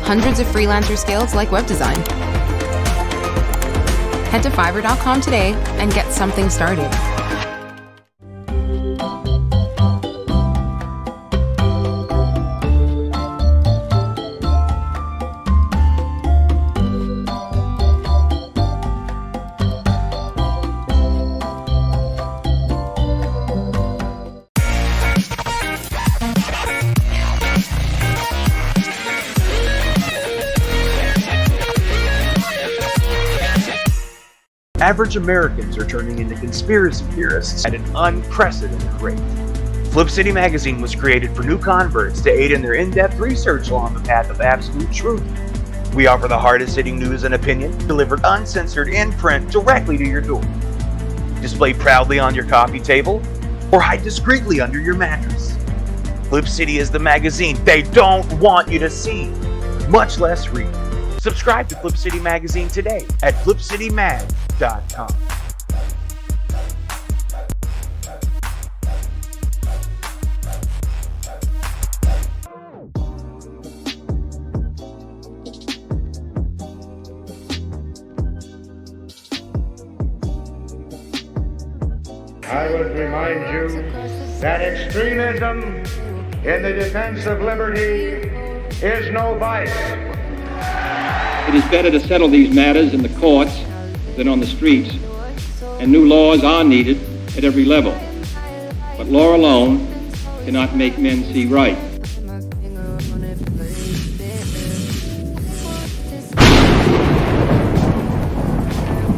Hundreds of freelancer skills like web design. Head to Fiverr.com today and get something started. Average Americans are turning into conspiracy theorists at an unprecedented rate. Flip City Magazine was created for new converts to aid in their in-depth research along the path of absolute truth. We offer the hardest-hitting news and opinion delivered uncensored in print directly to your door. Display proudly on your coffee table or hide discreetly under your mattress. Flip City is the magazine they don't want you to see, much less read. Subscribe to Flip City Magazine today at flipcitymag.com. I would remind you that extremism in the defense of liberty is no vice. It is better to settle these matters in the courts than on the streets, and new laws are needed at every level. But law alone cannot make men see right.